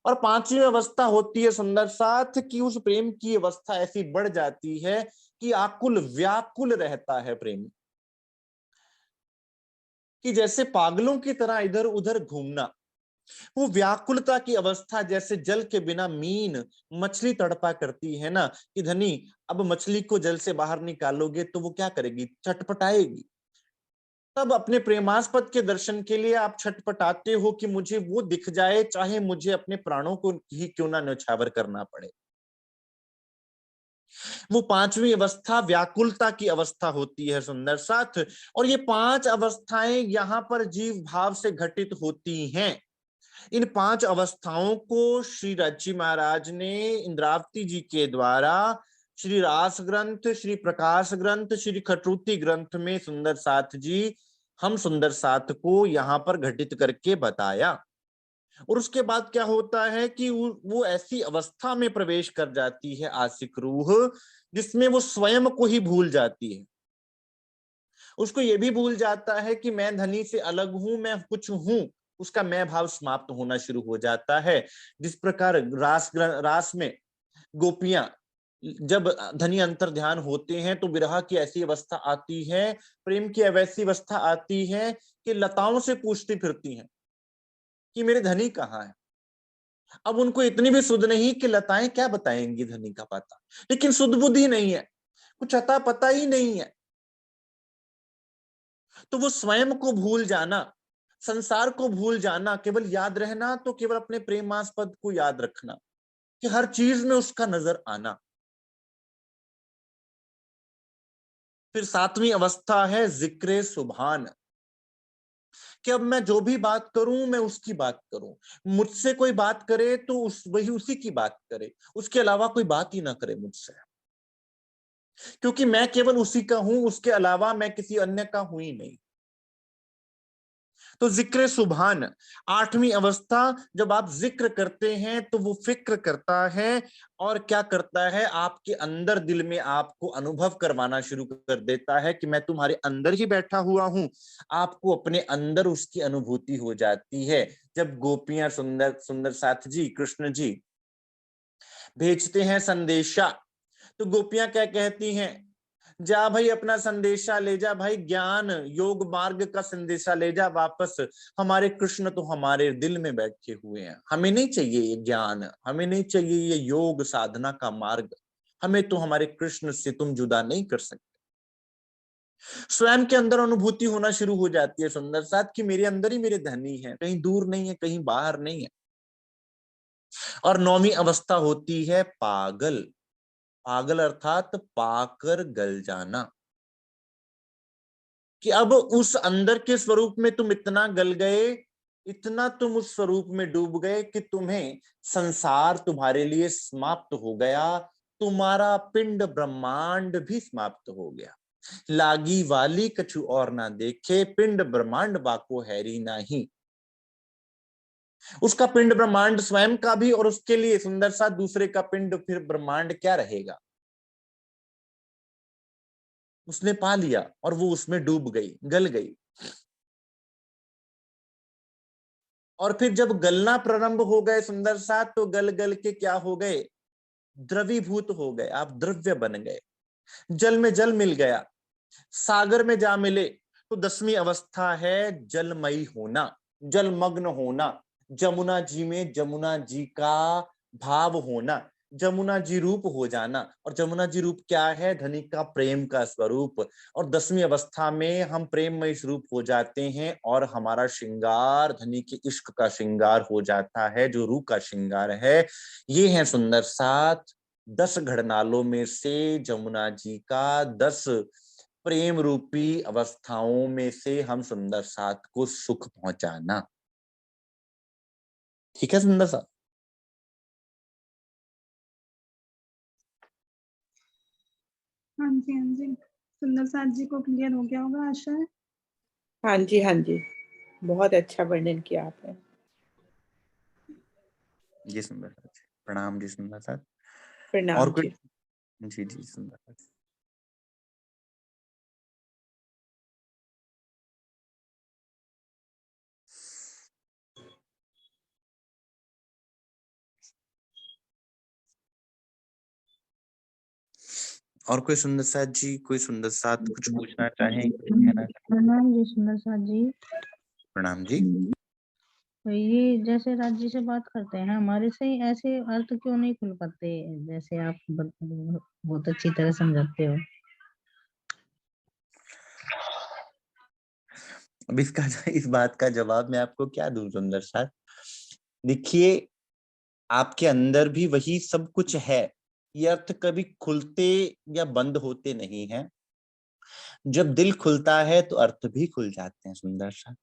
Speaker 1: और पांचवी अवस्था होती है सुंदर साथ कि उस प्रेम की अवस्था ऐसी बढ़ जाती है कि आकुल व्याकुल रहता है प्रेमी, कि जैसे पागलों की तरह इधर उधर घूमना। वो व्याकुलता की अवस्था, जैसे जल के बिना मीन मछली तड़पा करती है ना, कि धनी अब मछली को जल से बाहर निकालोगे तो वो क्या करेगी? छटपटाएगी। तब अपने प्रेमास्पद के दर्शन के लिए आप छटपटाते हो कि मुझे वो दिख जाए, चाहे मुझे अपने प्राणों को ही क्यों ना न्यौछावर करना पड़े। वो पांचवी अवस्था व्याकुलता की अवस्था होती है सुंदर साथ। और ये पांच अवस्थाएं यहाँ पर जीव भाव से घटित होती हैं। इन पांच अवस्थाओं को श्री राजी महाराज ने इंद्रावती जी के द्वारा श्री रास ग्रंथ, श्री प्रकाश ग्रंथ, श्री खटरुति ग्रंथ में सुंदर साथ जी हम सुंदर साथ को यहाँ पर घटित करके बताया। और उसके बाद क्या होता है कि वो ऐसी अवस्था में प्रवेश कर जाती है आशिक रूह, जिसमें वो स्वयं को ही भूल जाती है। उसको ये भी भूल जाता है कि मैं धनी से अलग हूं, मैं कुछ हूं। उसका मैं भाव समाप्त होना शुरू हो जाता है। जिस प्रकार रास में गोपियां जब धनी अंतर ध्यान होते हैं तो विरह की ऐसी अवस्था आती है, प्रेम की वैसी अवस्था आती है कि लताओं से पूछती फिरती हैं कि मेरे धनी कहाँ है। अब उनको इतनी भी सुध नहीं कि लताएं क्या बताएंगी धनी का पता, लेकिन सुध बुद्धि नहीं है, कुछ अता पता ही नहीं है। तो वो स्वयं को भूल जाना, संसार को भूल जाना, केवल याद रहना तो केवल अपने प्रेमास्पद को याद रखना, कि हर चीज में उसका नजर आना। फिर सातवीं अवस्था है जिक्रे सुभान, कि अब मैं जो भी बात करूं मैं उसकी बात करूं, मुझसे कोई बात करे तो वही उसी की बात करे, उसके अलावा कोई बात ही ना करे मुझसे, क्योंकि मैं केवल उसी का हूं, उसके अलावा मैं किसी अन्य का हूं ही नहीं। तो जिक्र सुभान आठवीं अवस्था, जब आप जिक्र करते हैं तो वो फिक्र करता है और क्या करता है, आपके अंदर दिल में आपको अनुभव करवाना शुरू कर देता है कि मैं तुम्हारे अंदर ही बैठा हुआ हूं। आपको अपने अंदर उसकी अनुभूति हो जाती है। जब गोपियां सुंदर सुंदर साथ जी कृष्ण जी भेजते हैं संदेशा, तो गोपियां क्या कहती हैं, जा भाई अपना संदेशा ले जा, भाई ज्ञान योग मार्ग का संदेशा ले जा वापस। हमारे कृष्ण तो हमारे दिल में बैठे हुए हैं, हमें नहीं चाहिए ये ज्ञान, हमें नहीं चाहिए ये योग साधना का मार्ग, हमें तो हमारे कृष्ण से तुम जुदा नहीं कर सकते। स्वयं के अंदर अनुभूति होना शुरू हो जाती है सुंदर साथ कि मेरे अंदर ही मेरे धनी है, कहीं दूर नहीं है, कहीं बाहर नहीं है। और नौवीं अवस्था होती है पागल। पागल अर्थात पाकर गल जाना, कि अब उस अंदर के स्वरूप में तुम इतना गल गए, इतना तुम उस स्वरूप में डूब गए कि तुम्हें संसार तुम्हारे लिए समाप्त हो गया, तुम्हारा पिंड ब्रह्मांड भी समाप्त हो गया। लागी वाली कछु और ना देखे, पिंड ब्रह्मांड बाको हैरी नाही। उसका पिंड ब्रह्मांड स्वयं का भी, और उसके लिए सुंदर सा दूसरे का पिंड फिर ब्रह्मांड क्या रहेगा। उसने पा लिया और वो उसमें डूब गई, गल गई। और फिर जब गलना प्रारंभ हो गए सुंदर साथ, तो गल गल के क्या हो गए, द्रवीभूत हो गए, आप द्रव्य बन गए, जल में जल मिल गया, सागर में जा मिले। तो 10वीं अवस्था है जलमयी होना, जलमग्न होना, जमुना जी में जमुना जी का भाव होना। जमुना जी रूप हो जाना। और जमुना जी रूप क्या है? धनी का प्रेम का स्वरूप। और 10वीं अवस्था में हम प्रेममय स्वरूप हो जाते हैं और हमारा श्रृंगार धनी के इश्क का श्रृंगार हो जाता है, जो रूह का श्रृंगार है। ये है सुंदर सात 10 घड़नालों में से जमुना जी का 10 प्रेम रूपी अवस्थाओं में से हम सुंदर सात को सुख पहुंचाना। ठीक है सुंदर सात?
Speaker 3: हाँ जी, हाँ जी, सुंदर साथ जी को क्लियर हो गया होगा, आशा है।
Speaker 4: हाँ जी, हाँ जी, बहुत अच्छा वर्णन किया आपने।
Speaker 1: जी सुंदर साथ, प्रणाम जी सुंदर साथ।
Speaker 4: प्रणाम
Speaker 1: और कोई?
Speaker 4: जी।
Speaker 1: जी जी सुंदर साथ। और कोई सुंदर साथ जी, कोई सुंदर साथ कुछ पूछना चाहें, कुछ कहना चाहें?
Speaker 5: प्रणाम जी सुंदर साथ जी।
Speaker 1: प्रणाम जी।
Speaker 5: तो ये जैसे राज जी से बात करते हैं, हमारे से ऐसे अर्थ क्यों नहीं खुल पाते, जैसे आप बहुत अच्छी तरह समझाते हो।
Speaker 1: अब इस बात का जवाब मैं आपको क्या दूं सुंदर साथ? देखिए, आपके अंदर भी वही सब कुछ है। ये अर्थ कभी खुलते या बंद होते नहीं है। जब दिल खुलता है तो अर्थ भी खुल जाते हैं सुंदर सा।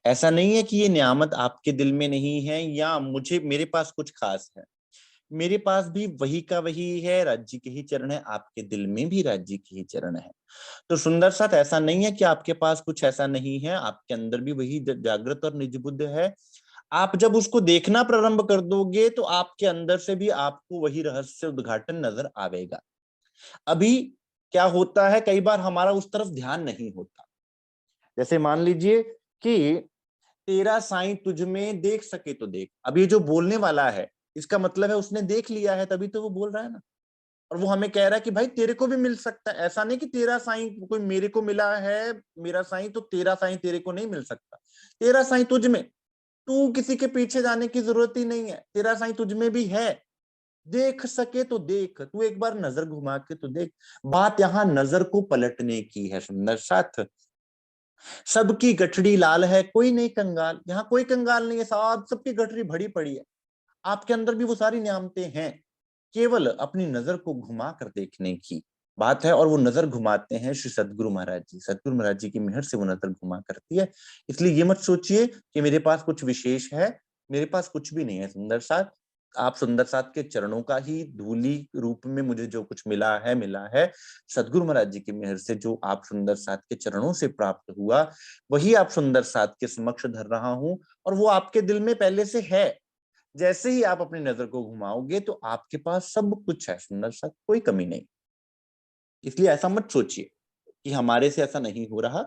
Speaker 1: ऐसा नहीं है कि ये नियामत आपके दिल में नहीं है या मेरे पास कुछ खास है। मेरे पास भी वही का वही है, राज्य के ही चरण है, आपके दिल में भी राज्य के ही चरण है। तो सुंदर साथ ऐसा नहीं है कि आपके पास कुछ ऐसा नहीं है, आपके अंदर भी वही जागृत और निज बुद्ध है। आप जब उसको देखना प्रारंभ कर दोगे तो आपके अंदर से भी आपको वही रहस्य उद्घाटन नजर आवेगा। अभी क्या होता है, कई बार हमारा उस तरफ ध्यान नहीं होता। जैसे मान लीजिए कि तेरा साईं तुझ में देख सके तो देख। अब ये जो बोलने वाला है, इसका मतलब है उसने देख लिया है, तभी तो वो बोल रहा है ना। और वो हमें कह रहा है कि भाई तेरे को भी मिल सकता है। ऐसा नहीं कि तेरा साईं कोई मेरे को मिला है, मेरा साईं तो तेरा साईं तेरे को नहीं मिल सकता। तेरा साईं तुझ में, तू किसी के पीछे जाने की जरूरत ही नहीं है, तेरा साईं तुझ में भी है। देख सके तो देख, तू एक बार नजर घुमा के तो देख। बात यहाँ नजर को पलटने की है सुंदर साथ। सबकी गठड़ी लाल है, कोई नहीं कंगाल। यहाँ कोई कंगाल नहीं है, सबकी गठड़ी भरी पड़ी है। आपके अंदर भी वो सारी नियामतें हैं, केवल अपनी नजर को घुमा कर देखने की बात है। और वो नजर घुमाते हैं श्री सदगुरु महाराज जी। सदगुरु महाराज जी की मेहर से वो नजर घुमा करती है। इसलिए ये मत सोचिए कि मेरे पास कुछ विशेष है, मेरे पास कुछ भी नहीं है सुंदर साथ। आप सुंदर साथ के चरणों का ही धूली रूप में मुझे जो कुछ मिला है सदगुरु महाराज जी की मेहर से। जो आप सुंदर साथ के चरणों से प्राप्त हुआ, वही आप सुंदर साथ के समक्ष धर रहा हूं। और वो आपके दिल में पहले से है। जैसे ही आप अपनी नजर को घुमाओगे तो आपके पास सब कुछ है सुंदर साथ, कोई कमी नहीं। इसलिए ऐसा मत सोचिए कि हमारे से ऐसा नहीं हो रहा,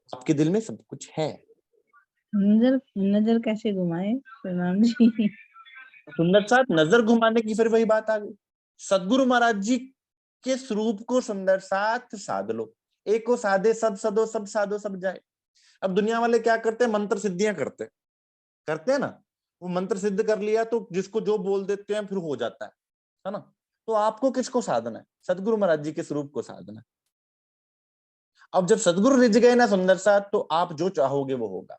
Speaker 1: आपके दिल में सब कुछ है।
Speaker 5: नजर नजर कैसे घुमाए प्रणाम जी।
Speaker 1: सुंदर साथ नजर घुमाने की फिर वही बात आ गई। सदगुरु महाराज जी के स्वरूप को सुंदर साथ साध लो। एक को साधे सब सदो, सब साधो सब जाए। अब दुनिया वाले क्या करते हैं, मंत्र सिद्धियां करते हैं ना। वो मंत्र सिद्ध कर लिया तो जिसको जो बोल देते हैं फिर हो जाता है ना। तो आपको किसको साधना है? सदगुरु महाराज जी के स्वरूप को साधना है। अब जब सदगुरु रिझ गए ना सुंदर साथ, तो आप जो चाहोगे वो होगा।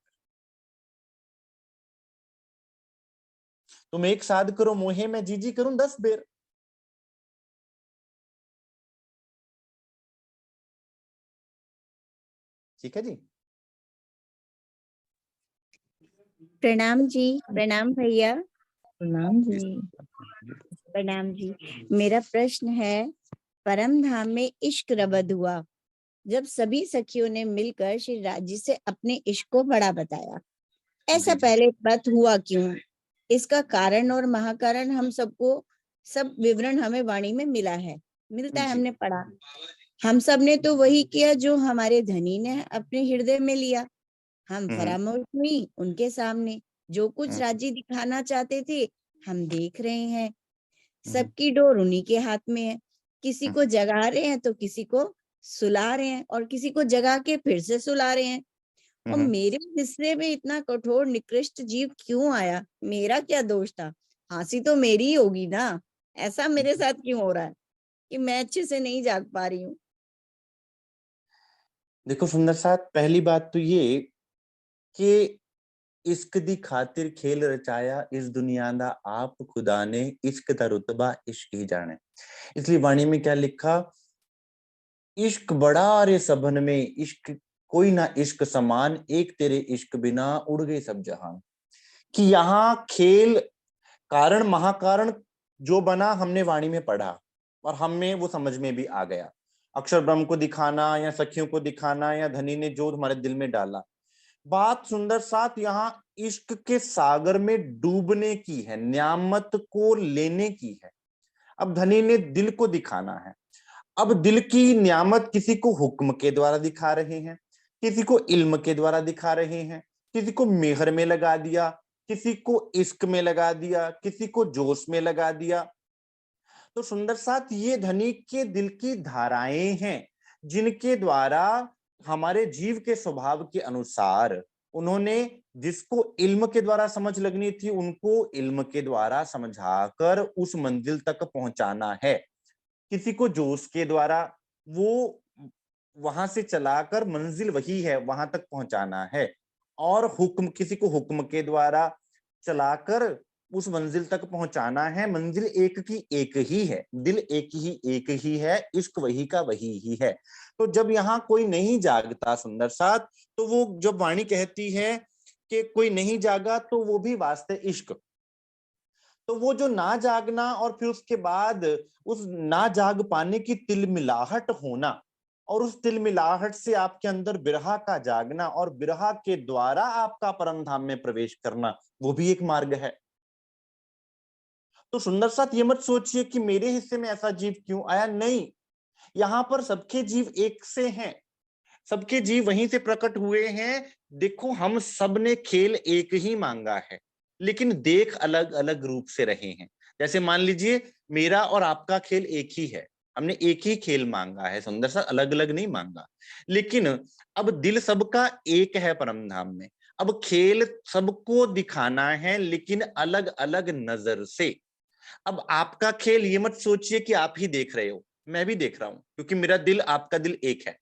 Speaker 1: तुम एक साध करो मोहे, मैं जी करूं 10 बेर। ठीक है जी।
Speaker 6: प्रणाम जी। प्रणाम भैया।
Speaker 5: प्रणाम जी।
Speaker 6: प्रणाम जी। मेरा प्रश्न है, परम धाम में इश्क रबद हुआ जब सभी सखियों ने मिलकर श्री राज जी से अपने इश्क को बड़ा बताया। ऐसा पहले बात हुआ क्यों? इसका कारण और महाकारण हम सबको सब विवरण हमें वाणी में मिलता है, हमने पढ़ा। हम सब ने तो वही किया जो हमारे धनी ने अपने हृदय में लिया। हम फरामोश हुई उनके सामने। जो कुछ राजी दिखाना चाहते थे हम देख रहे हैं। सबकी डोर उन्हीं के हाथ में है। किसी को जगा रहे हैं तो किसी को सुला रहे हैं, और किसी को जगा के फिर से सुला रहे हैं। और मेरे हिस्से में इतना कठोर निकृष्ट जीव क्यों आया? मेरा क्या दोष था? फांसी तो मेरी ही होगी ना। ऐसा मेरे साथ क्यों हो रहा है कि मैं अच्छे से नहीं जाग पा रही हूँ?
Speaker 1: देखो सुंदर साथ, पहली बात तो ये कि इश्क दी खातिर खेल रचाया इस दुनिया दा आप खुदा ने, इश्क दा रुतबा इश्क ही जाने। इसलिए वाणी में क्या लिखा, इश्क बड़ा रे सबन में, इश्क कोई ना इश्क समान, एक तेरे इश्क बिना उड़ गए सब जहां। कि यहाँ खेल कारण महाकारण जो बना हमने वाणी में पढ़ा और हमें वो समझ में भी आ गया। अक्षर ब्रह्म को दिखाना या सखियों को दिखाना या धनी ने जो हमारे दिल में डाला। बात सुंदर साथ यहाँ इश्क के सागर में डूबने की है, न्यामत को लेने की है। अब धनी ने दिल को दिखाना है। अब दिल की न्यामत किसी को हुक्म के द्वारा दिखा रहे हैं, किसी को इल्म के द्वारा दिखा रहे हैं, किसी को मेहर में लगा दिया, किसी को इश्क में लगा दिया, किसी को जोश में लगा दिया। तो सुंदर साथ ये धनी के दिल की धाराएं हैं जिनके द्वारा हमारे जीव के स्वभाव के अनुसार उन्होंने जिसको इल्म के द्वारा समझ लगनी थी उनको इल्म के द्वारा समझाकर उस मंजिल तक पहुंचाना है। किसी को जोश के द्वारा वो वहां से चलाकर मंजिल वही है वहां तक पहुंचाना है, और हुक्म किसी को हुक्म के द्वारा चलाकर उस मंजिल तक पहुंचाना है। मंजिल एक की एक ही है, दिल एक ही है, इश्क वही का वही ही है। तो जब यहाँ कोई नहीं जागता सुंदर साथ, तो वो जब वाणी कहती है कि कोई नहीं जागा तो वो भी वास्ते इश्क। तो वो जो ना जागना और फिर उसके बाद उस ना जाग पाने की तिलमिलाहट होना और उस तिलमिलाहट से आपके अंदर बिरहा का जागना और बिरहा के द्वारा आपका परम धाम में प्रवेश करना, वो भी एक मार्ग है। तो सुंदर साथ ये मत सोचिए कि मेरे हिस्से में ऐसा जीव क्यों आया, नहीं, यहाँ पर सबके जीव एक से हैं, सबके जीव वहीं से प्रकट हुए हैं। देखो हम सब ने खेल एक ही मांगा है लेकिन देख अलग अलग रूप से रहे हैं। जैसे मान लीजिए मेरा और आपका खेल एक ही है, हमने एक ही खेल मांगा है सुंदर सा, अलग अलग नहीं मांगा। लेकिन अब दिल सबका एक है परम धाम में। अब खेल सबको दिखाना है लेकिन अलग अलग नजर से। अब आपका खेल ये मत सोचिए कि आप ही देख रहे हो, मैं भी देख रहा हूं क्योंकि मेरा दिल आपका दिल एक है।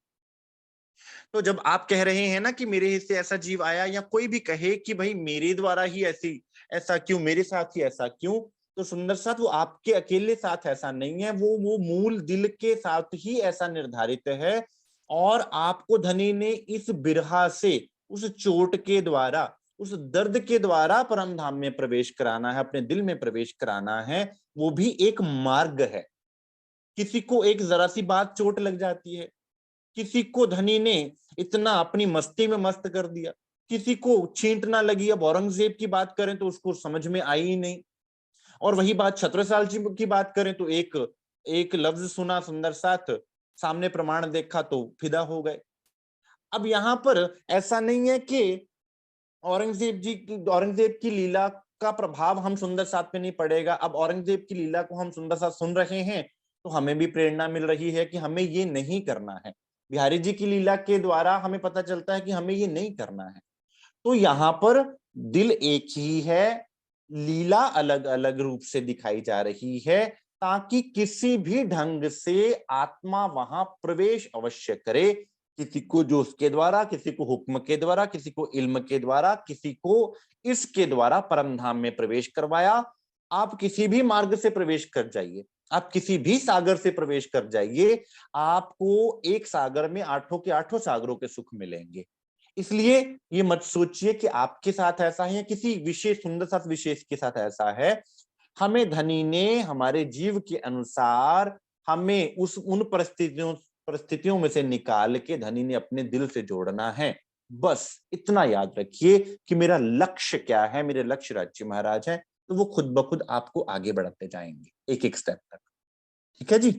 Speaker 1: तो जब आप कह रहे हैं ना कि मेरे हिस्से ऐसा जीव आया, या कोई भी कहे कि भाई मेरे द्वारा ही ऐसा क्यों, मेरे साथ ही ऐसा क्यों, तो सुंदर साथ वो आपके अकेले साथ ऐसा नहीं है, वो मूल दिल के साथ ही ऐसा निर्धारित है। और आपको धनी ने इस बिरहा से, उस चोट के द्वारा, उस दर्द के द्वारा परम धाम में प्रवेश कराना है, अपने दिल में प्रवेश कराना है। वो भी एक मार्ग है। किसी को एक जरा सी बात चोट लग जाती है, किसी को धनी ने इतना अपनी मस्ती में मस्त कर दिया, किसी को छींट ना लगी। अब औरंगजेब की बात करें तो उसको समझ में आई ही नहीं, और वही बात छत्रसाल जी की बात करें तो एक एक लफ्ज सुना सुंदर साथ, सामने प्रमाण देखा तो फिदा हो गए। अब यहाँ पर ऐसा नहीं है कि औरंगजेब की लीला का प्रभाव हम सुंदर साथ पे नहीं पड़ेगा। अब औरंगजेब की लीला को हम सुंदर साथ सुन रहे हैं तो हमें भी प्रेरणा मिल रही है कि हमें ये नहीं करना है। बिहारी जी की लीला के द्वारा हमें पता चलता है कि हमें ये नहीं करना है। तो यहाँ पर दिल एक ही है, लीला अलग अलग रूप से दिखाई जा रही है ताकि किसी भी ढंग से आत्मा वहां प्रवेश अवश्य करे। किसी को जोश के द्वारा, किसी को हुक्म के द्वारा, किसी को इल्म के द्वारा, किसी को इसके द्वारा परम धाम में प्रवेश करवाया। आप किसी भी मार्ग से प्रवेश कर जाइए, आप किसी भी सागर से प्रवेश कर जाइए, आपको एक सागर में आठों के आठों सागरों के सुख मिलेंगे। इसलिए ये मत सोचिए कि आपके साथ ऐसा है या किसी विशेष सुंदर साथ विशेष के साथ ऐसा है। हमें धनी ने हमारे जीव के अनुसार हमें उन परिस्थितियों में से निकाल के धनी ने अपने दिल से जोड़ना है। बस इतना याद रखिए कि मेरा लक्ष्य क्या है, मेरे लक्ष्य राज्य महाराज है, तो वो खुद ब खुद आपको आगे बढ़ाते जाएंगे एक एक स्टेप तक। ठीक है जी।